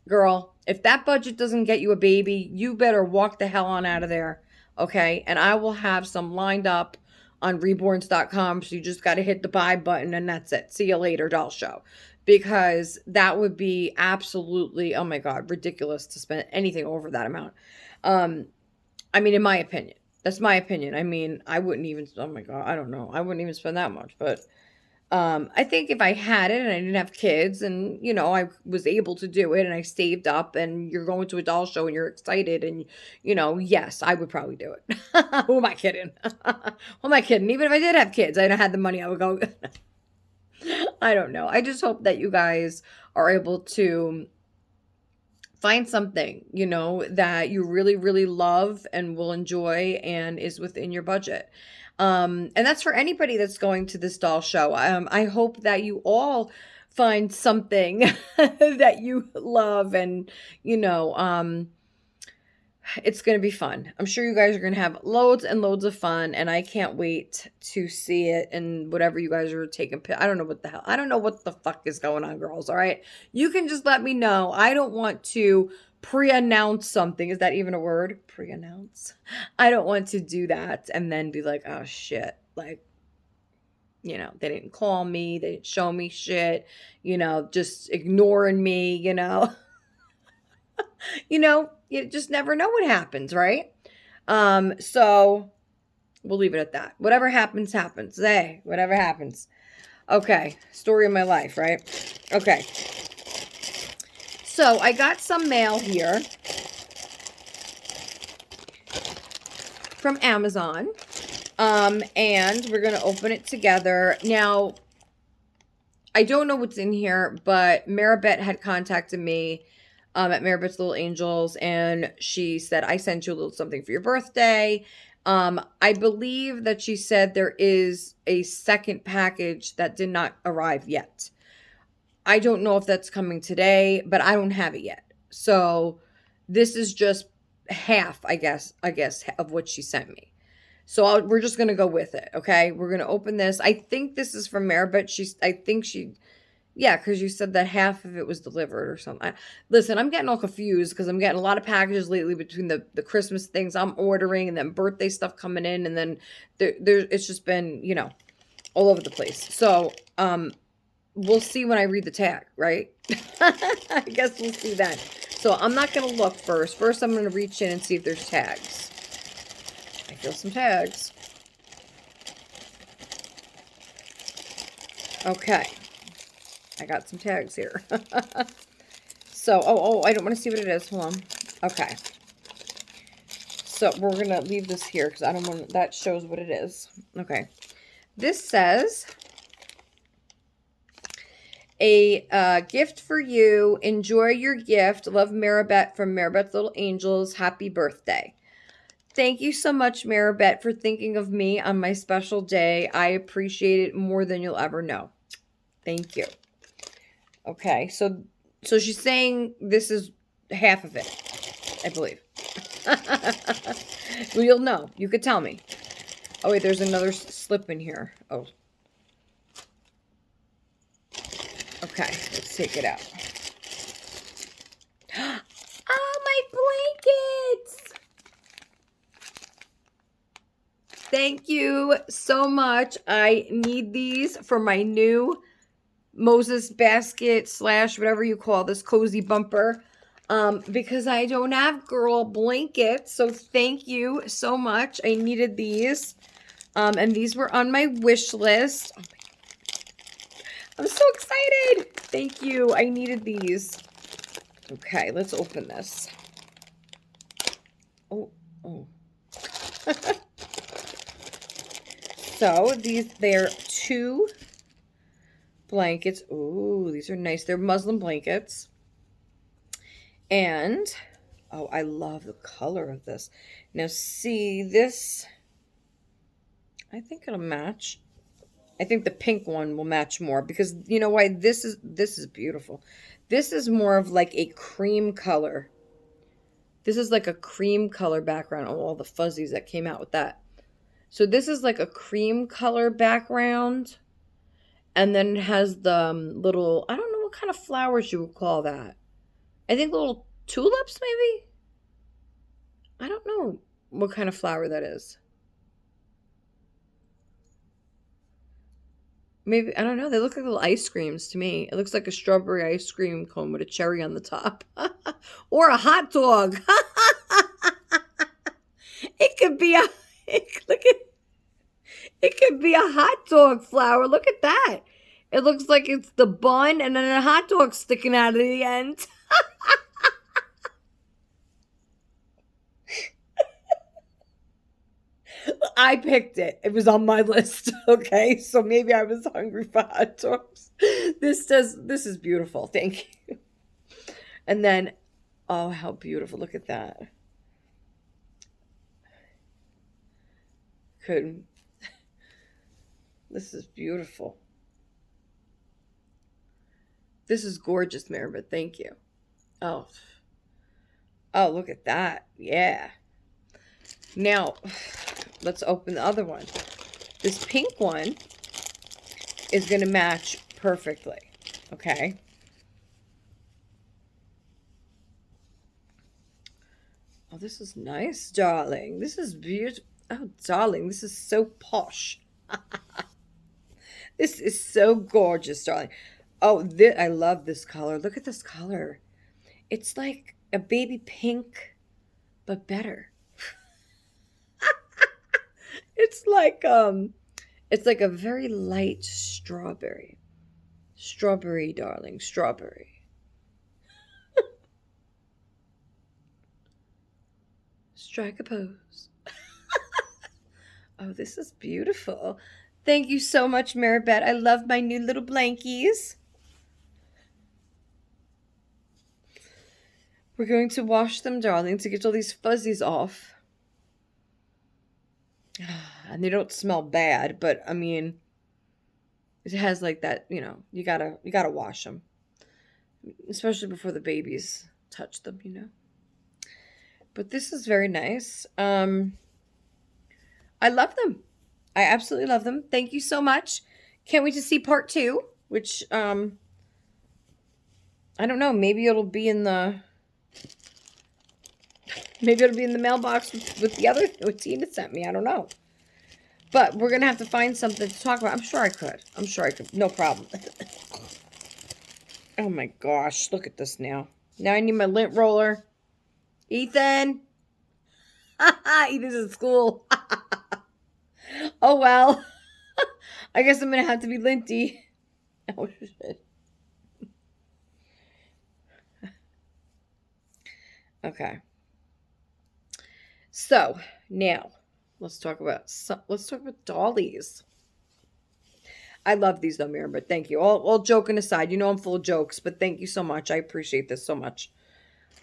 girl, if that budget doesn't get you a baby, you better walk the hell on out of there, okay? And I will have some lined up on reborns.com, so you just got to hit the buy button and that's it. See you later, doll show. Because that would be absolutely, oh my God, ridiculous to spend anything over that amount. I mean, in my opinion. That's my opinion. I mean, I wouldn't even, oh my God, I don't know. I wouldn't even spend that much. But I think if I had it and I didn't have kids and, you know, I was able to do it and I saved up and you're going to a doll show and you're excited and, you know, yes, I would probably do it. Who am I kidding? Who am I kidding? Even if I did have kids, I had the money, I would go. I don't know. I just hope that you guys are able to find something, you know, that you really, really love and will enjoy and is within your budget. And that's for anybody that's going to this doll show. I hope that you all find something that you love and, you know, it's going to be fun. I'm sure you guys are going to have loads and loads of fun, and I can't wait to see it and whatever you guys are taking. I don't know what the hell. I don't know what the fuck is going on, girls. All right. You can just let me know. I don't want to pre-announce something. Is that even a word? Pre-announce? I don't want to do that and then be like, oh shit. Like, you know, they didn't call me. They didn't show me shit. You know, just ignoring me, you know. You know, you just never know what happens, right? So we'll leave it at that. Whatever happens, happens. Hey, whatever happens. Okay, story of my life, right? Okay. So I got some mail here from Amazon. And we're going to open it together. Now, I don't know what's in here, but Maribeth had contacted me at Maribeth's Little Angels, and she said, I sent you a little something for your birthday. I believe that she said there is a second package that did not arrive yet. I don't know if that's coming today, but I don't have it yet. So this is just half, I guess, of what she sent me. So we're just going to go with it, okay? We're going to open this. I think this is from Maribeth. Yeah, because you said that half of it was delivered or something. Listen, I'm getting all confused because I'm getting a lot of packages lately between the Christmas things I'm ordering and then birthday stuff coming in. And then it's just been, you know, all over the place. So we'll see when I read the tag, right? I guess we'll see then. So I'm not going to look first. First, I'm going to reach in and see if there's tags. I feel some tags. Okay. I got some tags here. So, I don't want to see what it is. Hold on. Okay. So, we're going to leave this here because I don't want, that shows what it is. Okay. This says, a gift for you. Enjoy your gift. Love, Maribeth from Maribeth's Little Angels. Happy birthday. Thank you so much, Maribeth, for thinking of me on my special day. I appreciate it more than you'll ever know. Thank you. Okay, so she's saying this is half of it, I believe. Well, you'll know. You could tell me. Oh, wait, there's another slip in here. Oh. Okay, let's take it out. Oh, my blankets! Thank you so much. I need these for my new Moses basket / whatever you call this cozy bumper, because I don't have girl blankets. So thank you so much. I needed these, and these were on my wish list. Oh my God. I'm so excited. Thank you. I needed these. Okay, let's open this. Oh. So they're 2 blankets. Ooh, these are nice. They're muslin blankets. And, oh, I love the color of this. Now, see, this, I think it'll match. I think the pink one will match more because, you know why? This is beautiful. This is more of like a cream color. This is like a cream color background. Oh, all the fuzzies that came out with that. So this is like a cream color background. And then it has the little, I don't know what kind of flowers you would call that. I think little tulips, maybe? I don't know what kind of flower that is. Maybe, I don't know. They look like little ice creams to me. It looks like a strawberry ice cream cone with a cherry on the top. Or a hot dog. It could be a, look at, it could be a hot dog flower. Look at that. It looks like it's the bun and then a hot dog sticking out of the end. I picked it. It was on my list. Okay. So maybe I was hungry for hot dogs. This is beautiful. Thank you. And then, oh, how beautiful. Look at that. This is beautiful. This is gorgeous, Maribeth. Thank you. Oh, look at that. Yeah. Now, let's open the other one. This pink one is going to match perfectly. Okay. Oh, this is nice, darling. This is beautiful. Oh, darling, this is so posh. This is so gorgeous, darling. Oh, I love this color. Look at this color. It's like a baby pink, but better. It's like a very light strawberry. Strawberry, darling, strawberry. Strike a pose. Oh, this is beautiful. Thank you so much, Maribeth. I love my new little blankies. We're going to wash them, darling, to get all these fuzzies off. And they don't smell bad, but I mean, it has like that, you know, you gotta wash them. Especially before the babies touch them, you know. But this is very nice. I love them. I absolutely love them. Thank you so much. Can't wait to see part 2, which, I don't know. Maybe it'll be in the mailbox with the other, what Tina sent me. I don't know. But we're going to have to find something to talk about. I'm sure I could. No problem. Oh my gosh. Look at this now. Now I need my lint roller. Ethan. Ethan's in school. Oh, well. I guess I'm going to have to be linty. Oh, shit. Okay. So, now, let's talk about dollies. I love these though, Miriam, but thank you. All joking aside, you know I'm full of jokes, but thank you so much. I appreciate this so much.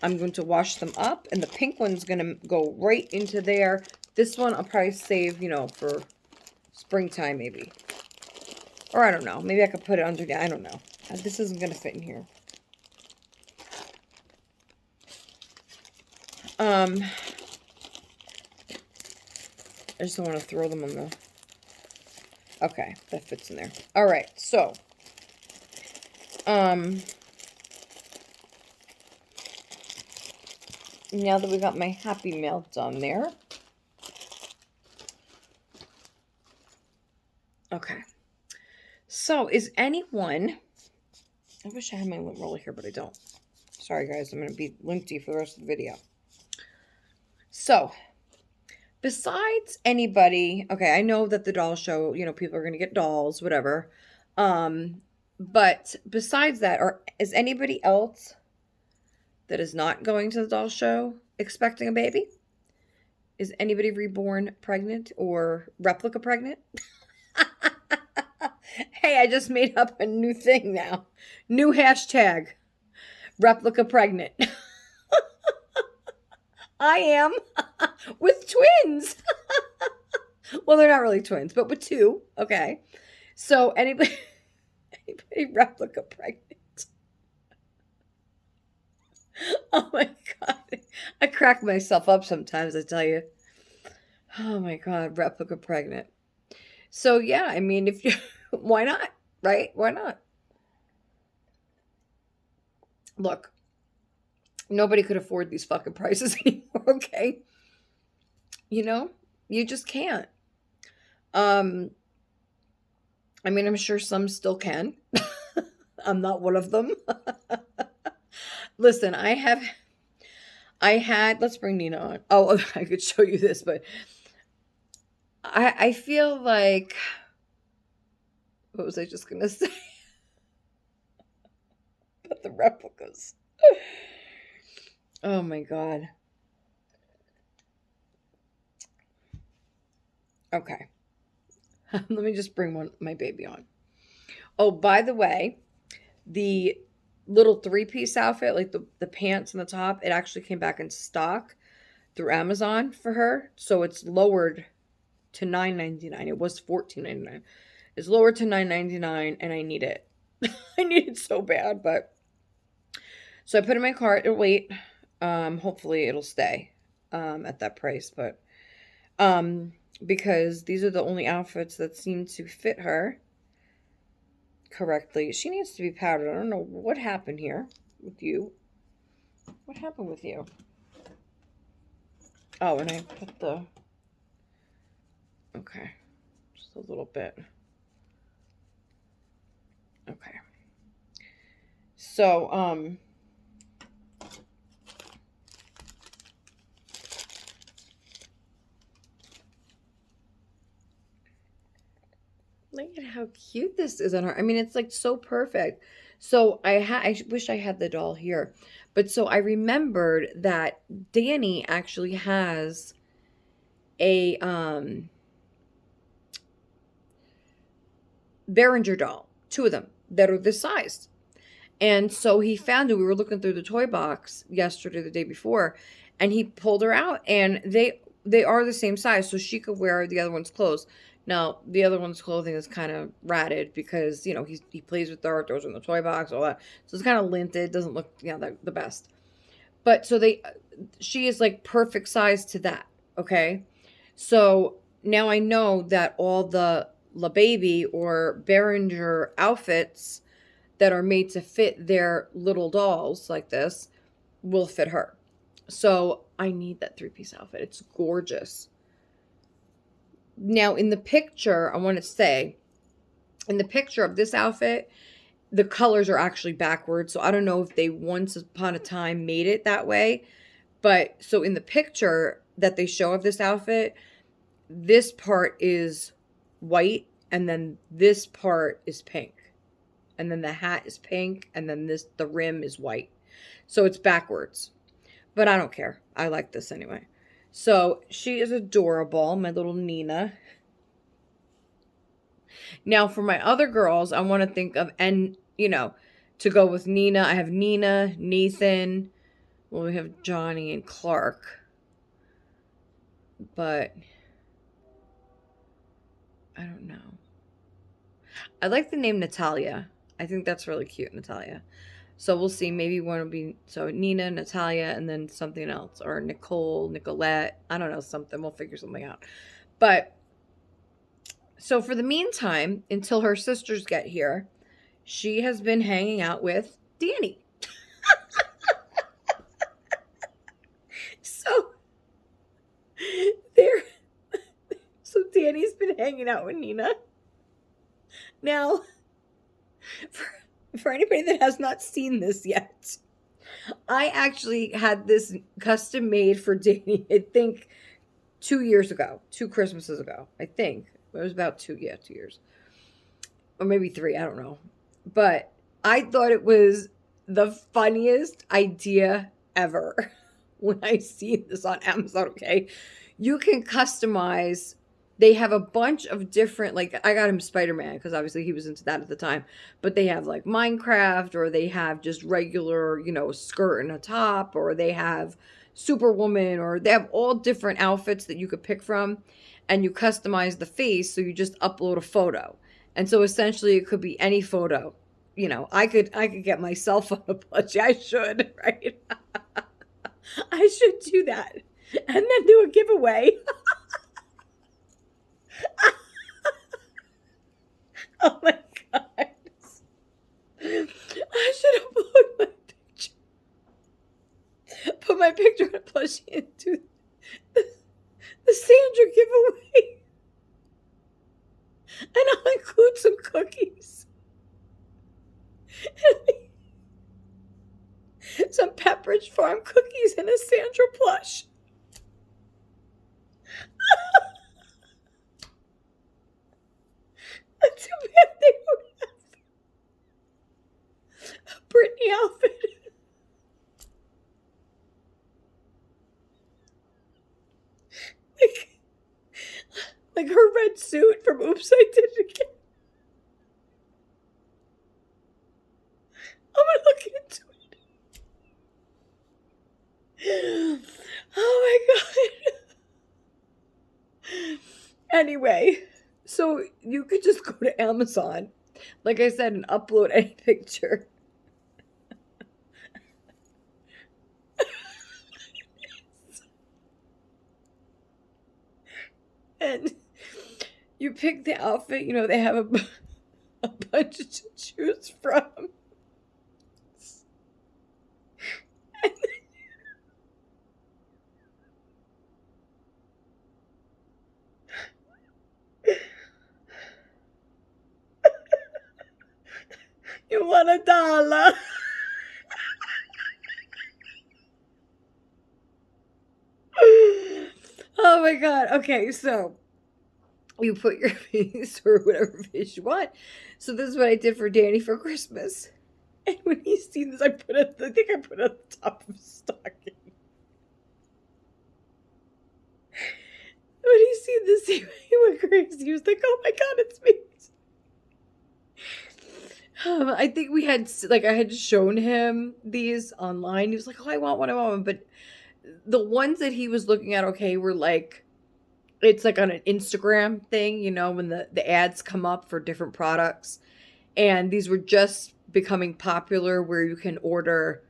I'm going to wash them up, and the pink one's going to go right into there. This one I'll probably save, you know, for springtime maybe. Or I don't know. Maybe I could put it under there. I don't know. This isn't going to fit in here. I just don't want to throw them on the... Okay, that fits in there. All right, so... now that we got my Happy Mail done there. Okay. So, is anyone... I wish I had my lint roller here, but I don't. Sorry, guys. I'm going to be linty for the rest of the video. So, besides anybody... Okay, I know that the doll show, you know, people are going to get dolls, whatever. But besides that, is anybody else that is not going to the doll show expecting a baby? Is anybody reborn pregnant or replica pregnant? Hey, I just made up a new thing now. New hashtag. Replica pregnant. I am with twins. Well, they're not really twins, but with 2. Okay. So anybody replica pregnant. Oh my God. I crack myself up sometimes, I tell you. Oh my God, replica pregnant. So yeah, I mean, if you, why not, right? Why not? Look, nobody could afford these fucking prices anymore, okay? You know, you just can't. Um, I mean, I'm sure some still can. I'm not one of them. Listen, I had, let's bring Nina on. Oh, I could show you this, but I feel like, what was I just gonna say about the replicas? Oh my God. Okay. Let me just bring my baby on. Oh, by the way, the little three-piece outfit, like the pants and the top, it actually came back in stock through Amazon for her. So it's lowered to $9.99. It was $14.99. It's lowered to $9.99 and I need it. I need it so bad, but so I put it in my cart. It'll wait. Hopefully it'll stay at that price, but because these are the only outfits that seem to fit her correctly. She needs to be powdered. I don't know what happened here with you. What happened with you? Oh, and I put the... Okay. Just a little bit. Okay. So, look at how cute this is on her. I mean, it's like so perfect. So I wish I had the doll here. But so I remembered that Danny actually has a Behringer doll, two of them that are this size. And so he found it. We were looking through the toy box yesterday, the day before, and he pulled her out, and they are the same size, so she could wear the other one's clothes. Now, the other one's clothing is kind of ratted because, you know, he plays with her, throws her in the toy box, all that. So it's kind of linted, doesn't look, you know, the best. But so she is like perfect size to that, okay? So now I know that all the La Baby or Behringer outfits that are made to fit their little dolls like this will fit her. So I need that three-piece outfit. It's gorgeous. Now, in the picture, I want to say, in the picture of this outfit, the colors are actually backwards. So I don't know if they once upon a time made it that way. But so in the picture that they show of this outfit, this part is white and then this part is pink. And then the hat is pink and then the rim is white. So it's backwards. But I don't care. I like this anyway. So she is adorable, my little Nina. Now for my other girls, I want to think of, and you know, to go with Nina, I have Nina, Nathan, well, we have Johnny and Clark. But I don't know. I like the name Natalia. I think that's really cute, Natalia. So we'll see. Maybe one will be, so Nina, Natalia, and then something else. Or Nicole, Nicolette. I don't know, something. We'll figure something out. But, so for the meantime, until her sisters get here, she has been hanging out with Danny. So Danny's been hanging out with Nina. Now, for anybody that has not seen this yet, I actually had this custom made for Danny, I think 2 years ago, 2 Christmases ago, I think. It was about 2 years. Or maybe 3, I don't know. But I thought it was the funniest idea ever when I see this on Amazon, okay? You can customize. They have a bunch of different, like, I got him Spider-Man because obviously he was into that at the time. But they have, like, Minecraft, or they have just regular, you know, skirt and a top, or they have Superwoman, or they have all different outfits that you could pick from. And you customize the face, so you just upload a photo. And so essentially it could be any photo. You know, I could get myself on a plushie. I should, right? I should do that. And then do a giveaway. Oh my god. I should upload my picture. Put my picture on a plushie into the Sandra giveaway. And I'll include some cookies. Some Pepperidge Farm cookies and a Sandra plush. Too bad they don't have a Britney outfit. Like her red suit from Oops, I Did It Again. I'm gonna look into it. Oh my god. Anyway, so you could just go to Amazon, like I said, and upload any picture. And you pick the outfit, you know, they have a bunch to choose from. And you want $1. Oh my god. Okay, so you put your face or whatever face you want. So this is what I did for Danny for Christmas. And when he's seen this, I think I put it at the top of his stocking. When he seen this, he went crazy. He was like, "Oh my god, it's me!" I think we had, like, I had shown him these online. He was like, "Oh, I want one," but the ones that he was looking at, okay, were like, it's like on an Instagram thing, you know, when the ads come up for different products. And these were just becoming popular where you can order,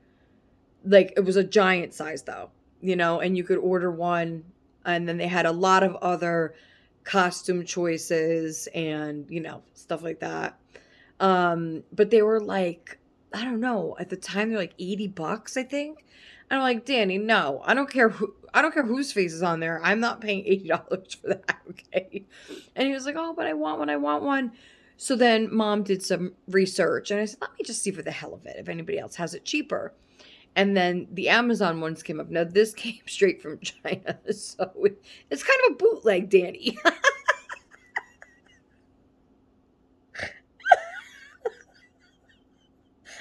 like, it was a giant size though, you know, and you could order one. And then they had a lot of other costume choices and, you know, stuff like that. But they were like, I don't know, at the time they're like $80, I think. And I'm like, Danny, no, I don't care whose face is on there. I'm not paying $80 for that, okay? And he was like, "Oh, but I want one." So then mom did some research and I said, let me just see for the hell of it if anybody else has it cheaper. And then the Amazon ones came up. Now this came straight from China, so it's kind of a bootleg, Danny.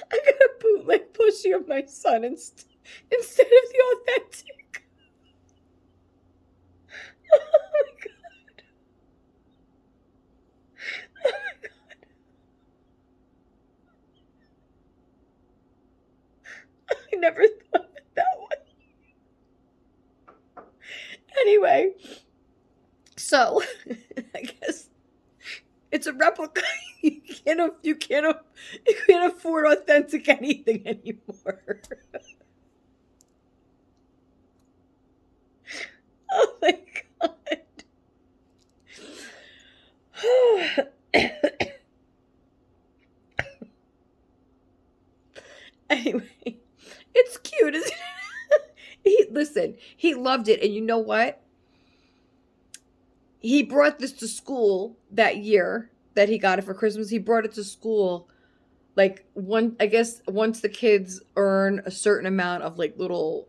I got a bootleg plushie of my son instead of the authentic. Oh my god. Oh my god. I never thought of it that way. Anyway, so I guess it's a replica. You can't afford authentic anything anymore. Oh my god. Anyway, it's cute, isn't it? Listen, he loved it, and you know what? He brought this to school that year that he got it for Christmas. He brought it to school, like, I guess once the kids earn a certain amount of like little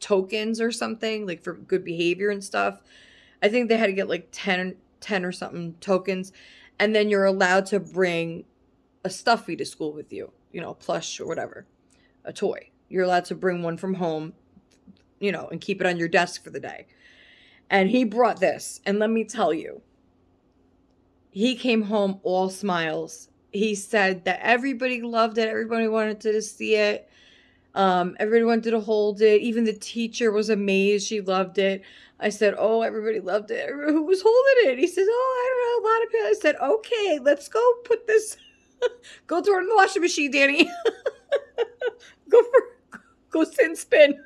tokens or something, like for good behavior and stuff. I think they had to get like 10 or something tokens, and then you're allowed to bring a stuffy to school with you, you know, a plush or whatever, a toy. You're allowed to bring one from home, you know, and keep it on your desk for the day. And he brought this, and let me tell you, he came home all smiles. He said that everybody loved it. Everybody wanted to see it. Everybody wanted to hold it. Even the teacher was amazed. She loved it. I said, "Oh, everybody loved it. Who was holding it?" He says, "Oh, I don't know, a lot of people." I said, "Okay, let's go put this, go throw it in the washing machine, Danny." Go sit and spin.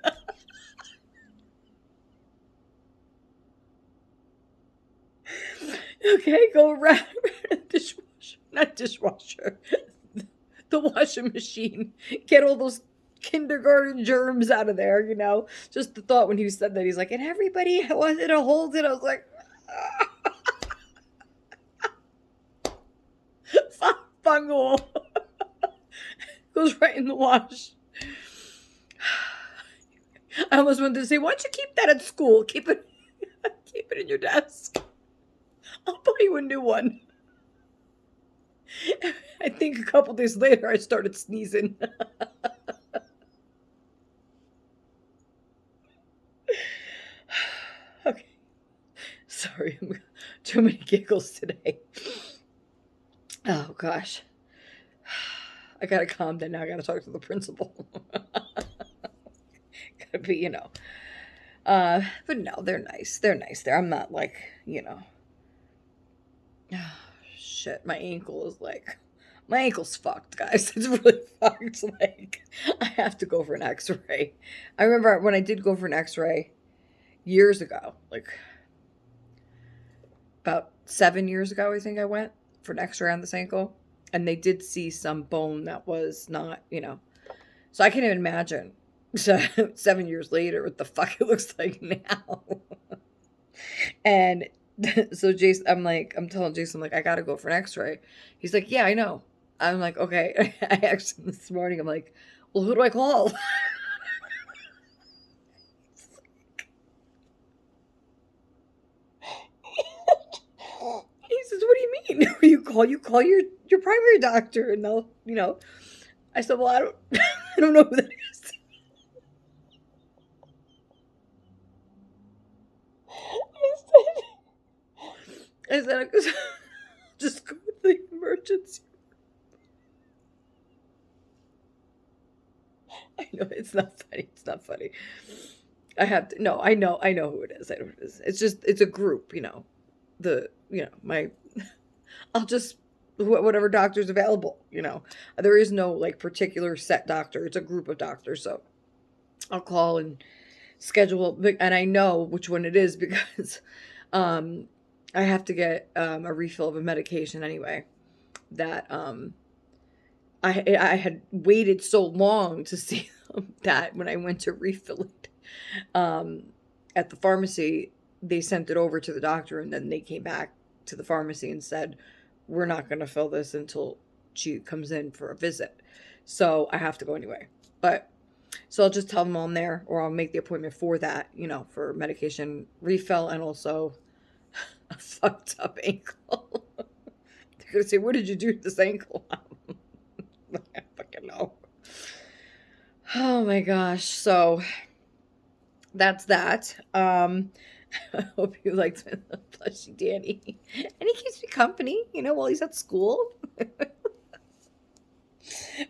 Okay, go around the dishwasher, not dishwasher, the washing machine. Get all those kindergarten germs out of there, Just the thought when he said that, he's like, and everybody wanted to hold it. I was like, fungal. Goes right in the wash. I almost wanted to say, why don't you keep that at school? Keep it in your desk. I'll buy you a new one. I think a couple days later I started sneezing. Okay. Sorry, too many giggles today. Oh gosh. I gotta calm down now. I gotta talk to the principal. Gotta be, but no, they're nice. They're nice there. I'm not like, shit, my ankle's fucked, guys. It's really fucked. Like, I have to go for an x-ray. I remember when I did go for an x-ray years ago, like about 7 years ago, I think I went for an x-ray on this ankle, and they did see some bone that was not, so I can't even imagine 7 years later what the fuck it looks like now. And so Jason, I'm telling Jason, I gotta go for an x-ray. He's like, yeah, I know. I'm like, okay. I asked him this morning, I'm like, well, who do I call? He says, what do you mean? You call your primary doctor, and they'll, I said, well, I don't know who that is. I said, just go to the emergency. I know, it's not funny. It's not funny. I have to, no, I know who it is. I know who it is. It's just, it's a group, I'll just, whatever doctor's available, There is no, particular set doctor. It's a group of doctors, so I'll call and schedule, and I know which one it is because, I have to get a refill of a medication anyway that I had waited so long to see that when I went to refill it at the pharmacy, they sent it over to the doctor, and then they came back to the pharmacy and said, we're not going to fill this until she comes in for a visit. So I have to go anyway. But so I'll just tell them I'm there, or I'll make the appointment for that, for medication refill and also a fucked up ankle. They're gonna say, what did you do to this ankle? I fucking know. Oh my gosh. So that's that. I hope you liked Plushy Danny. And he keeps me company, while he's at school.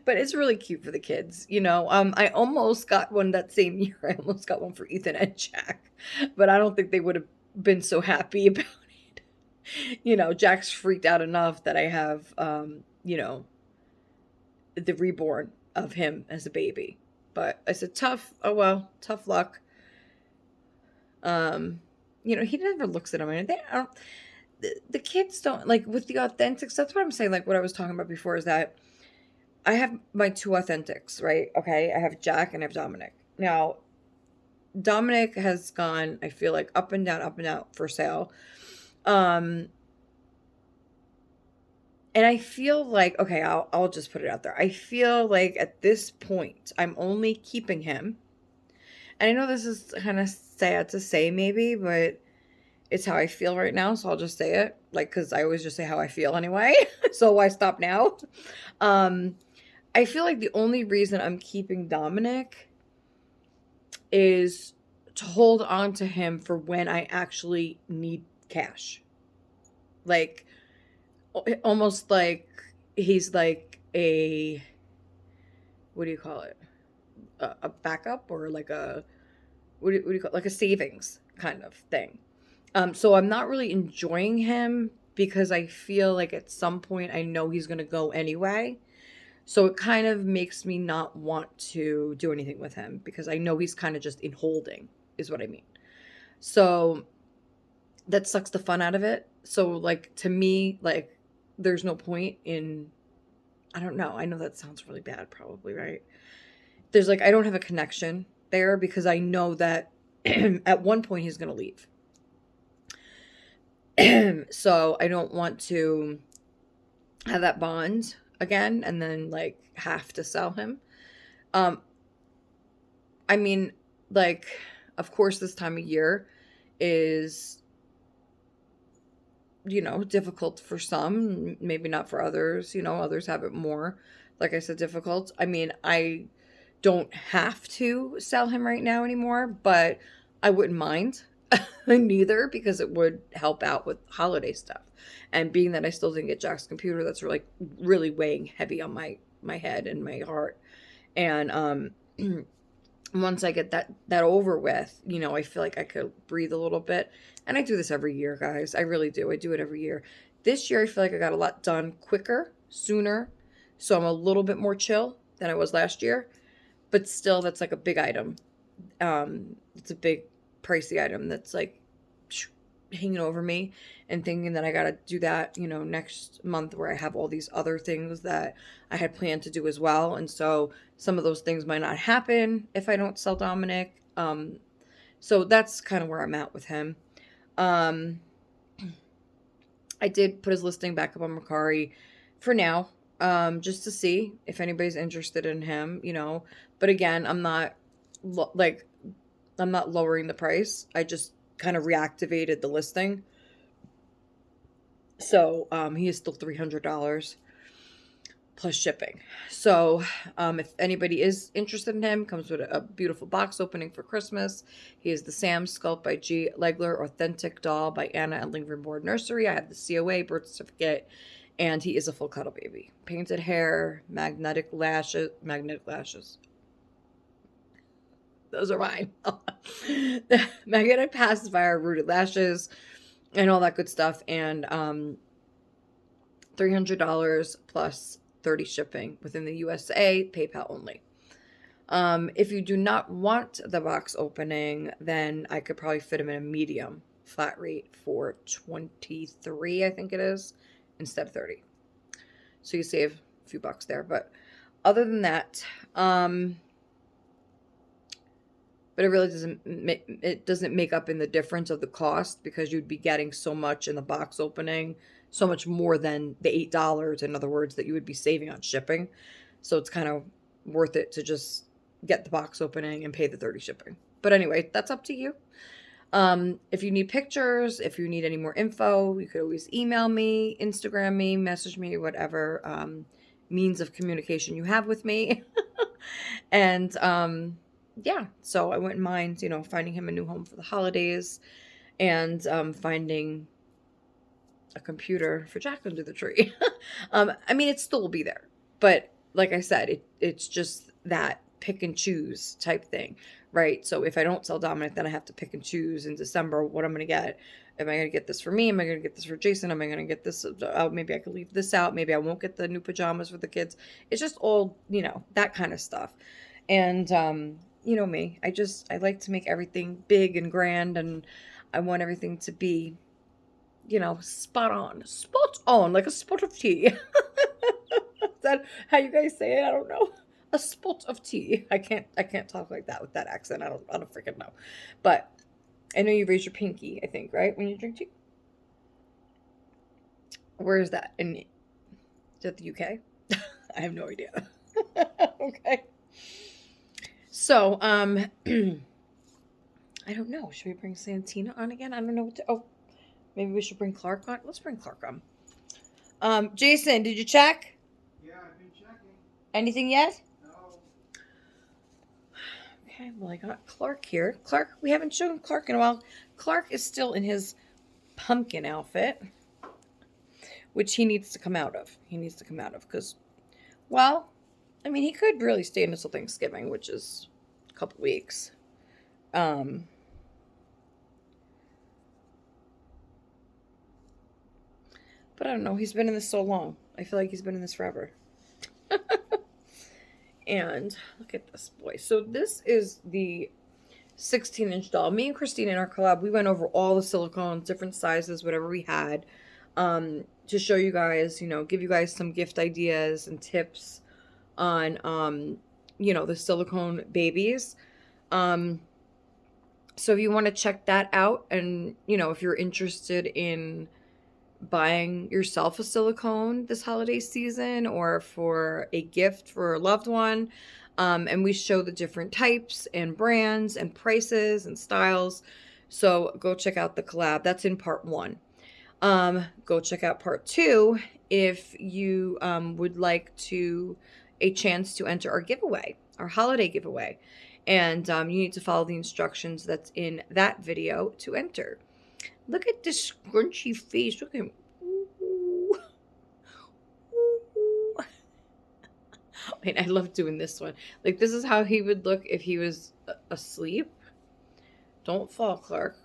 But it's really cute for the kids, I almost got one that same year. I almost got one for Ethan and Jack, but I don't think they would have been so happy about it. Jack's freaked out enough that I have, the reborn of him as a baby. But I said, tough luck. He never looks at him. And the kids don't, with the authentics, that's what I'm saying, what I was talking about before is that I have my two authentics, right? Okay, I have Jack and I have Dominic. Now, Dominic has gone, I feel like, up and down for sale. And I feel like, okay, I'll just put it out there. I feel like at this point, I'm only keeping him. And I know this is kind of sad to say maybe, but it's how I feel right now. So I'll just say it, because I always just say how I feel anyway. So why stop now? I feel like the only reason I'm keeping Dominic is to hold on to him for when I actually need cash. Almost like he's like a, what do you call it? A backup, or what do you call it? Like a savings kind of thing. So I'm not really enjoying him because I feel like at some point I know he's going to go anyway. So it kind of makes me not want to do anything with him because I know he's kind of just in holding, is what I mean. So that sucks the fun out of it. So like to me, like there's no point in, I don't know. I know that sounds really bad probably, right? There's like I don't have a connection there because I know that at one point he's going to leave. So I don't want to have that bond again and then like have to sell him. Um I mean, like of course this time of year is, you know, difficult for some, maybe not for others, you know, others have it more, like I said, difficult. I mean, I don't have to sell him right now anymore, but I wouldn't mind neither because it would help out with holiday stuff. And being that I still didn't get Jack's computer, that's really weighing heavy on my head and my heart. And once I get that over with, you know, I feel like I could breathe a little bit. And I do this every year, guys. I really do. I do it every year. This year I feel like I got a lot done quicker, sooner. So I'm a little bit more chill than I was last year. But still, that's like a big item. It's a big pricey item that's like hanging over me and thinking that I got to do that, you know, next month where I have all these other things that I had planned to do as well. And so some of those things might not happen if I don't sell Dominic. So that's kind of where I'm at with him. I did put his listing back up on Mercari for now, just to see if anybody's interested in him, you know. But again, I'm not lowering the price. I just kind of reactivated the listing. So he is still $300 plus shipping. So if anybody is interested in him, comes with a beautiful box opening for Christmas. He is the Sam Sculpt by G. Legler Authentic Doll by Anna and Lingrenborg Nursery. I have the COA birth certificate, and he is a full cuddle baby. Painted hair, magnetic lashes. Those are mine. Magnetic pacifier, rooted lashes, and all that good stuff. And $300 plus 30 shipping within the USA, PayPal only. If you do not want the box opening, then I could probably fit him in a medium flat rate for $23, I think it is, instead of $30. So you save a few bucks there. But other than that, but it really doesn't make up in the difference of the cost because you'd be getting so much in the box opening, so much more than the $8, in other words, that you would be saving on shipping. So it's kind of worth it to just get the box opening and pay the 30 shipping. But anyway, that's up to you. If you need pictures, if you need any more info, you could always email me, Instagram me, message me, whatever means of communication you have with me. And yeah, so I wouldn't mind, you know, finding him a new home for the holidays and finding a computer for Jack under the tree. I mean, it still will be there. But like I said, it's just that pick and choose type thing, right? So if I don't sell Dominic, then I have to pick and choose in December what I'm going to get. Am I going to get this for me? Am I going to get this for Jason? Am I going to get this? Maybe I could leave this out. Maybe I won't get the new pajamas for the kids. It's just all, you know, that kind of stuff. And, you know me, I like to make everything big and grand, and I want everything to be, you know, spot on, like a spot of tea. Is that how you guys say it? I don't know. A spot of tea. I can't talk like that with that accent. I don't freaking know. But I know you raise your pinky, I think, right? When you drink tea. Where is that? Is that the UK? I have no idea. Okay. So, I don't know. Should we bring Santina on again? I don't know what to... Oh, maybe we should bring Clark on. Let's bring Clark on. Jason, did you check? Yeah, I've been checking. Anything yet? No. Okay, well, I got Clark here. Clark, we haven't shown Clark in a while. Clark is still in his pumpkin outfit, which he needs to come out of. Because, well, I mean, he could really stay until Thanksgiving, which is a couple weeks. But I don't know. He's been in this so long. I feel like he's been in this forever. And look at this boy. So this is the 16-inch doll. Me and Christine in our collab, we went over all the silicones, different sizes, whatever we had, to show you guys, give you guys some gift ideas and tips on, the silicone babies. So if you want to check that out, and, if you're interested in buying yourself a silicone this holiday season or for a gift for a loved one, and we show the different types and brands and prices and styles. So go check out the collab. That's in part 1. Go check out part 2 if you would like a chance to enter our giveaway, our holiday giveaway. And you need to follow the instructions that's in that video to enter. Look at this scrunchy face. Look at him. Ooh. Ooh. Wait, I love doing this one. Like, this is how he would look if he was asleep. Don't fall, Clark.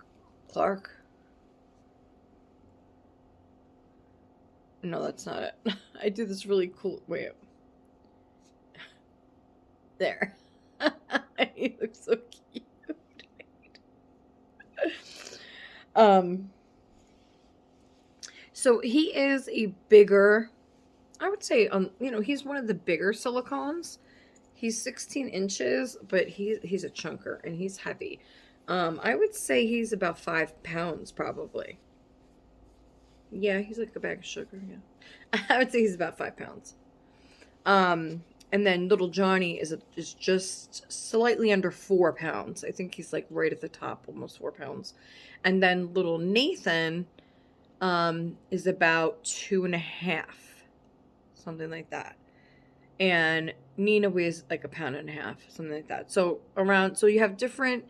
Clark. No, that's not it. I do this really cool. Wait. There. He looks so cute. So he is a bigger, I would say, he's one of the bigger silicones. He's 16 inches, but he's a chunker and he's heavy. I would say he's about 5 pounds probably. Yeah, he's like a bag of sugar. Yeah, I would say he's about 5 pounds. And then little Johnny is just slightly under 4 pounds. I think he's like right at the top, almost 4 pounds. And then little Nathan is about 2.5, something like that. And Nina weighs like 1.5 pounds, something like that. So you have different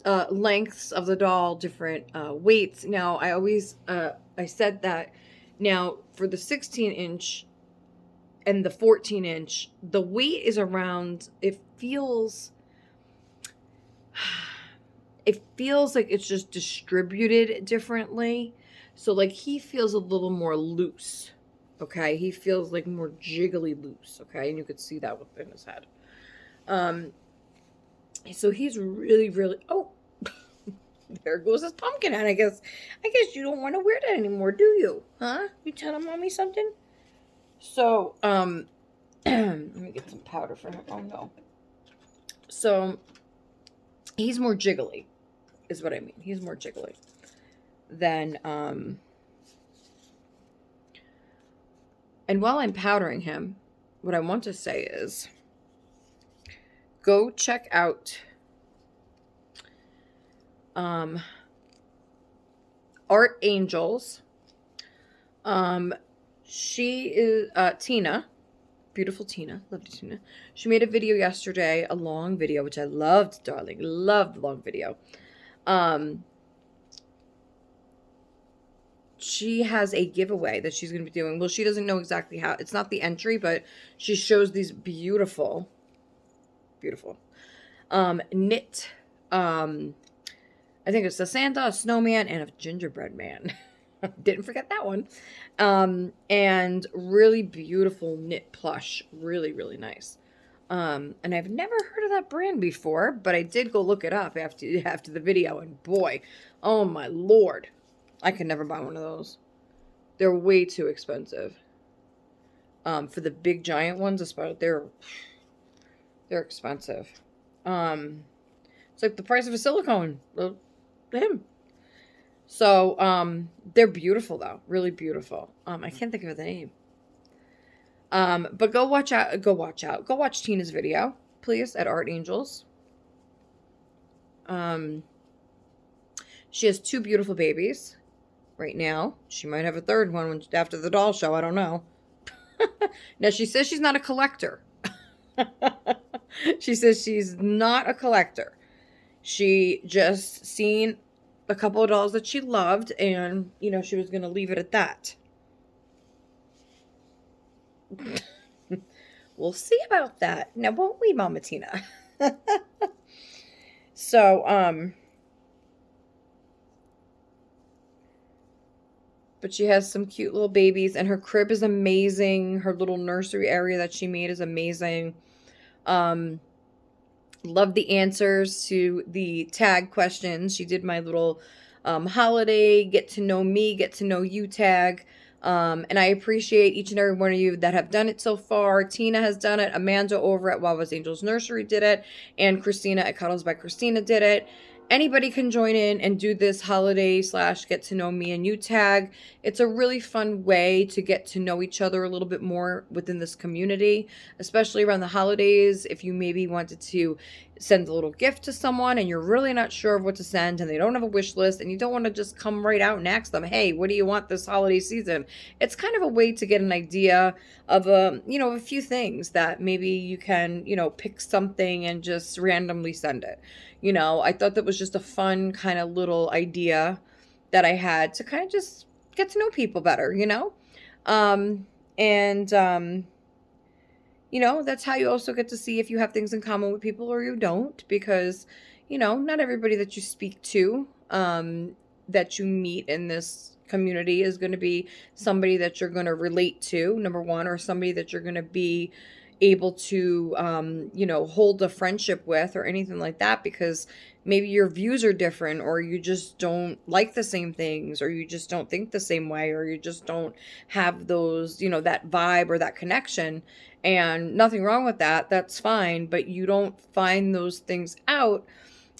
lengths of the doll, different weights. Now, I said that now for the 16-inch and the 14-inch, the weight is around, it feels like it's just distributed differently. So like he feels a little more loose. Okay, he feels like more jiggly loose. Okay, and you could see that within his head. So he's really, really. Oh, there goes his pumpkin head. I guess you don't want to wear that anymore, do you? Huh? You telling mommy something? So, let me get some powder for him. Oh no. So he's more jiggly, is what I mean. He's more jiggly than and while I'm powdering him, what I want to say is go check out Art Angels. She is Tina, beautiful Tina, loved Tina. She made a video yesterday, a long video, which I loved, darling, loved the long video. She has a giveaway that she's going to be doing. Well, she doesn't know exactly how. It's not the entry, but she shows these beautiful knit. I think it's a Santa, a snowman, and a gingerbread man. Didn't forget that one. And really beautiful knit plush. Really, really nice. And I've never heard of that brand before, but I did go look it up after the video, and boy, oh my Lord, I could never buy one of those. They're way too expensive. For the big giant ones, especially, they're expensive. It's like the price of a silicone. Him. So, they're beautiful though. Really beautiful. I can't think of the name. But go watch Tina's video, please, at Art Angels. She has 2 beautiful babies right now. She might have a third one after the doll show. I don't know. Now, she says she's not a collector. She says she's not a collector. She just seen a couple of dolls that she loved, and, she was going to leave it at that. We'll see about that. Now, won't we, Mama Tina? So, but she has some cute little babies, and her crib is amazing. Her little nursery area that she made is amazing. Love the answers to the tag questions. She did my little holiday get to know me, get to know you tag. And I appreciate each and every one of you that have done it so far. Tina has done it. Amanda over at Wawa's Angels Nursery did it. And Christina at Cuddles by Christina did it. Anybody can join in and do this holiday / get to know me and you tag. It's a really fun way to get to know each other a little bit more within this community, especially around the holidays. If you maybe wanted to send a little gift to someone and you're really not sure of what to send and they don't have a wish list and you don't want to just come right out and ask them, hey, what do you want this holiday season? It's kind of a way to get an idea of a few things that maybe you can, pick something and just randomly send it. I thought that was just a fun kind of little idea that I had to kind of just get to know people better, that's how you also get to see if you have things in common with people or you don't, because, not everybody that you speak to, that you meet in this community is going to be somebody that you're going to relate to, number one, or somebody that you're going to be able to, hold a friendship with or anything like that, because maybe your views are different, or you just don't like the same things, or you just don't think the same way, or you just don't have those, that vibe or that connection. And nothing wrong with that. That's fine. But you don't find those things out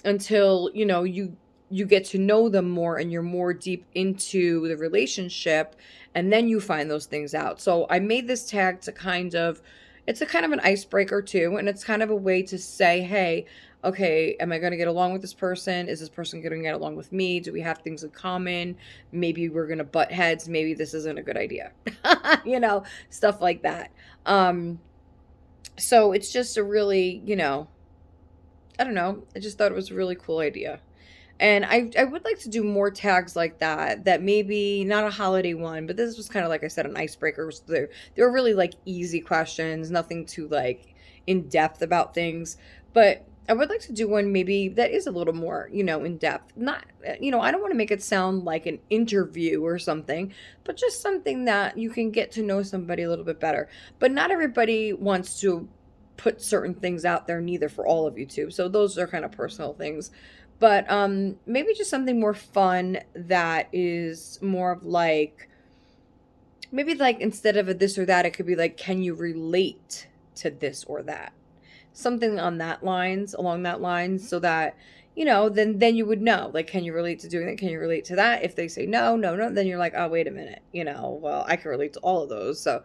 until, you get to know them more and you're more deep into the relationship, and then you find those things out. So I made this tag to it's a kind of an icebreaker too. And it's kind of a way to say, hey, okay, am I going to get along with this person? Is this person going to get along with me? Do we have things in common? Maybe we're going to butt heads. Maybe this isn't a good idea. Stuff like that. So it's just a really, I don't know. I just thought it was a really cool idea. And I would like to do more tags like that maybe not a holiday one, but this was kind of, like I said, an icebreaker. So they're really like easy questions, nothing too like in depth about things. But I would like to do one maybe that is a little more, in depth. Not, I don't want to make it sound like an interview or something, but just something that you can get to know somebody a little bit better. But not everybody wants to put certain things out there, neither for all of you too. So those are kind of personal things. But maybe just something more fun that is more of like, maybe like instead of a this or that, it could be like, can you relate to this or that? Something on along that lines, so that, then you would know, like, can you relate to doing that? Can you relate to that? If they say no, then you're like, oh, wait a minute, well, I can relate to all of those. So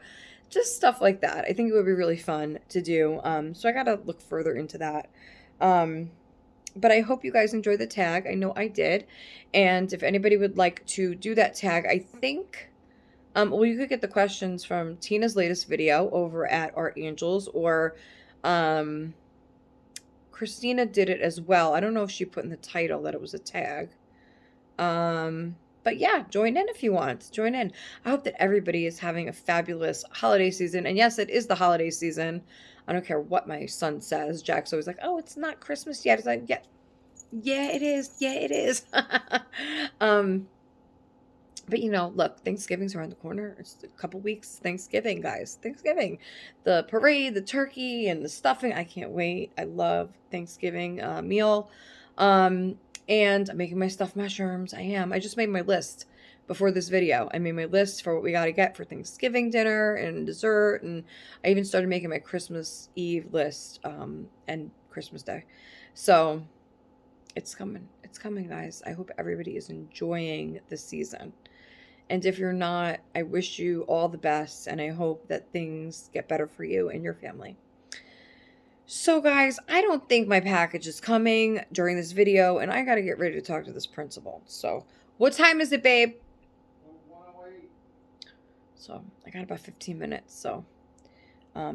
just stuff like that. I think it would be really fun to do. So I got to look further into that. But I hope you guys enjoy the tag. I know I did. And if anybody would like to do that tag, I think, you could get the questions from Tina's latest video over at Art Angels, or Christina did it as well. I don't know if she put in the title that it was a tag. But yeah, join in if you want. Join in. I hope that everybody is having a fabulous holiday season. And yes, it is the holiday season. I don't care what my son says. Jack's always like, oh, it's not Christmas yet. It's like, yeah, it is. Yeah, it is. But look, Thanksgiving's around the corner. It's a couple weeks. Thanksgiving, guys. Thanksgiving. The parade, the turkey, and the stuffing. I can't wait. I love Thanksgiving meal. And I'm making my stuffed mushrooms. I am. I just made my list before this video. I made my list for what we got to get for Thanksgiving dinner and dessert. And I even started making my Christmas Eve list and Christmas Day. So it's coming. It's coming, guys. I hope everybody is enjoying the season. And if you're not, I wish you all the best. And I hope that things get better for you and your family. So guys, I don't think my package is coming during this video, and I got to get ready to talk to this principal. So what time is it, babe? 108. So I got about 15 minutes. So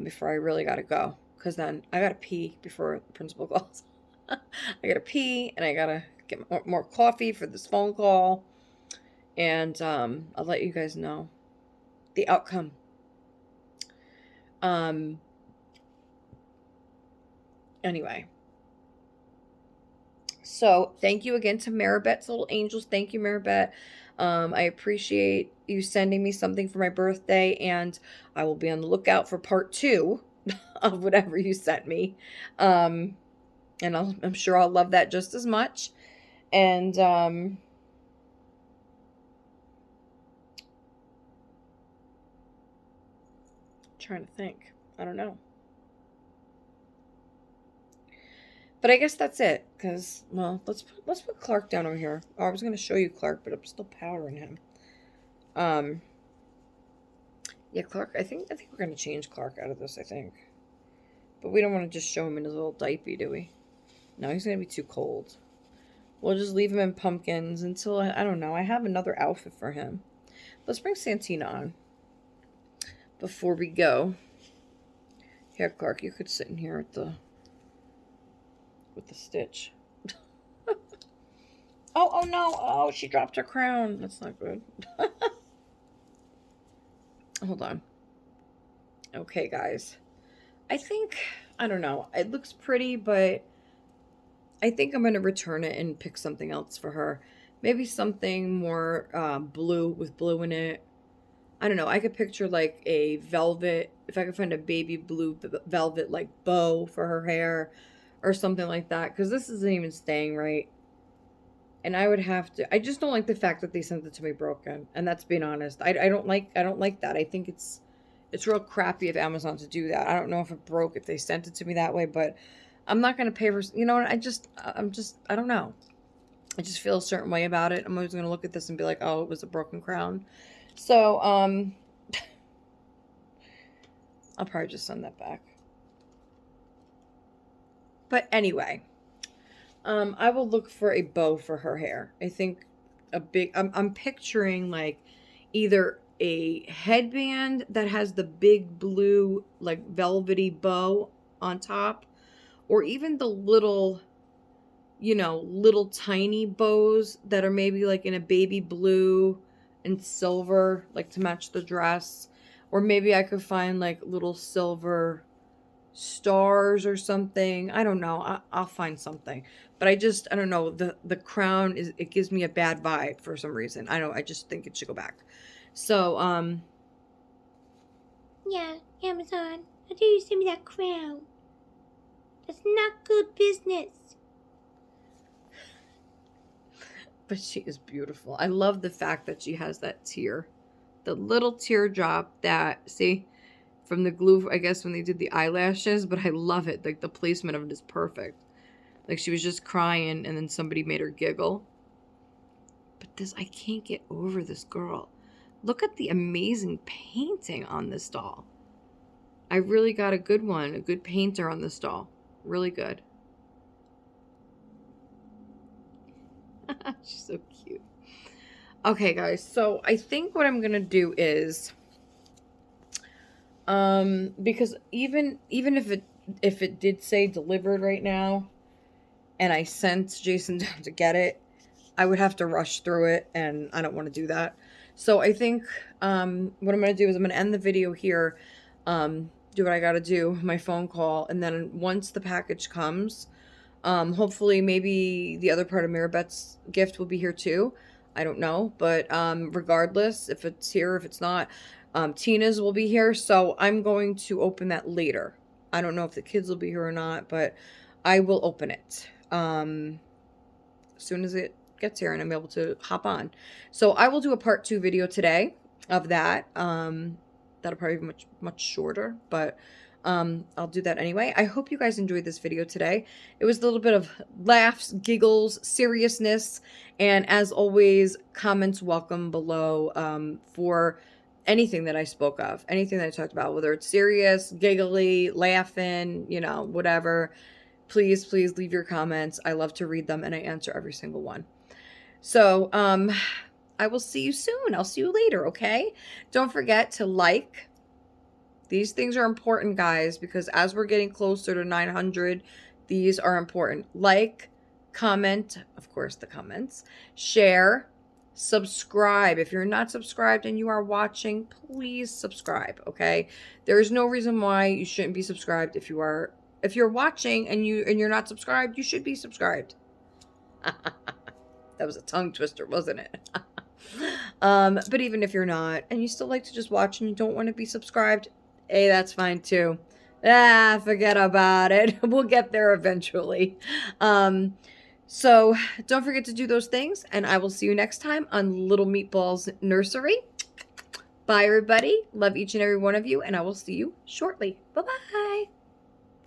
before I really got to go, because then I got to pee before the principal calls. I got to pee, and I got to get more coffee for this phone call. And I'll let you guys know the outcome. Anyway, so thank you again to Maribet's Little Angels. Thank you, Maribet. I appreciate you sending me something for my birthday, and I will be on the lookout for part 2 of whatever you sent me. And And I'm sure I'll love that just as much. And, trying to think. I don't know. But I guess that's it. Because, well, let's put Clark down over here. Oh, I was going to show you Clark, but I'm still powdering him. Yeah, Clark, I think we're going to change Clark out of this, I think. But we don't want to just show him in his little diaper, do we? No, he's going to be too cold. We'll just leave him in pumpkins until, I don't know, I have another outfit for him. Let's bring Santina on before we go. Here, Clark, you could sit in here with the Stitch. Oh no. Oh, she dropped her crown. That's not good. Hold on. Okay, guys. I think, I don't know. It looks pretty, but I think I'm going to return it and pick something else for her. Maybe something more blue with blue in it. I don't know. I could picture like a velvet, if I could find a baby blue velvet like bow for her hair or something like that. Because this isn't even staying right. And I would have to, I just don't like the fact that they sent it to me broken. And that's being honest. I don't like that. I think it's real crappy of Amazon to do that. I don't know if it broke, if they sent it to me that way, but I'm not going to pay for, you know what? I don't know. I just feel a certain way about it. I'm always going to look at this and be like, oh, it was a broken crown. So, I'll probably just send that back. But anyway, I will look for a bow for her hair. I think I'm picturing like either a headband that has the big blue, like velvety bow on top, or even the little, little tiny bows that are maybe like in a baby blue and silver, like to match the dress. Or maybe I could find like little silver stars or something. I don't know. I'll find something. But I don't know. The crown it gives me a bad vibe for some reason. I just think it should go back. So, Yeah, Amazon. How dare you send me that crown? That's not good business. but she is beautiful. I love the fact that she has that tear. The little teardrop that, see, from the glue, I guess, when they did the eyelashes, but I love it. Like, the placement of it is perfect. Like, she was just crying, and then somebody made her giggle. But this, I can't get over this girl. Look at the amazing painting on this doll. I really got a good one, a good painter on this doll. Really good. She's so cute. Okay, guys, so I think what I'm going to do is, because even if it did say delivered right now, and I sent Jason down to get it, I would have to rush through it, and I don't want to do that. So I think, what I'm going to do is I'm going to end the video here, do what I got to do, my phone call, and then once the package comes, hopefully maybe the other part of Mirabette's gift will be here too. I don't know, but regardless, if it's here, if it's not, Tina's will be here, so I'm going to open that later. I don't know if the kids will be here or not, but I will open it as soon as it gets here and I'm able to hop on. So I will do a part 2 video today of that. That'll probably be much shorter, but I'll do that anyway. I hope you guys enjoyed this video today. It was a little bit of laughs, giggles, seriousness, and as always, comments welcome below for anything that I spoke of, anything that I talked about, whether it's serious, giggly, laughing, whatever. Please leave your comments. I love to read them and I answer every single one. So, I will see you soon. I'll see you later, okay? Don't forget to like. These things are important, guys, because as we're getting closer to 900, these are important. Like, comment, of course, the comments, share, subscribe. If you're not subscribed and you are watching, please subscribe, okay? There is no reason why you shouldn't be subscribed. If you're watching and you're not subscribed, you should be subscribed. That was a tongue twister, wasn't it? But even if you're not and you still like to just watch and you don't want to be subscribed, hey, that's fine too. Forget about it. We'll get there eventually. So don't forget to do those things, and I will see you next time on Little Meatballs Nursery. Bye, everybody. Love each and every one of you, and I will see you shortly. Bye-bye.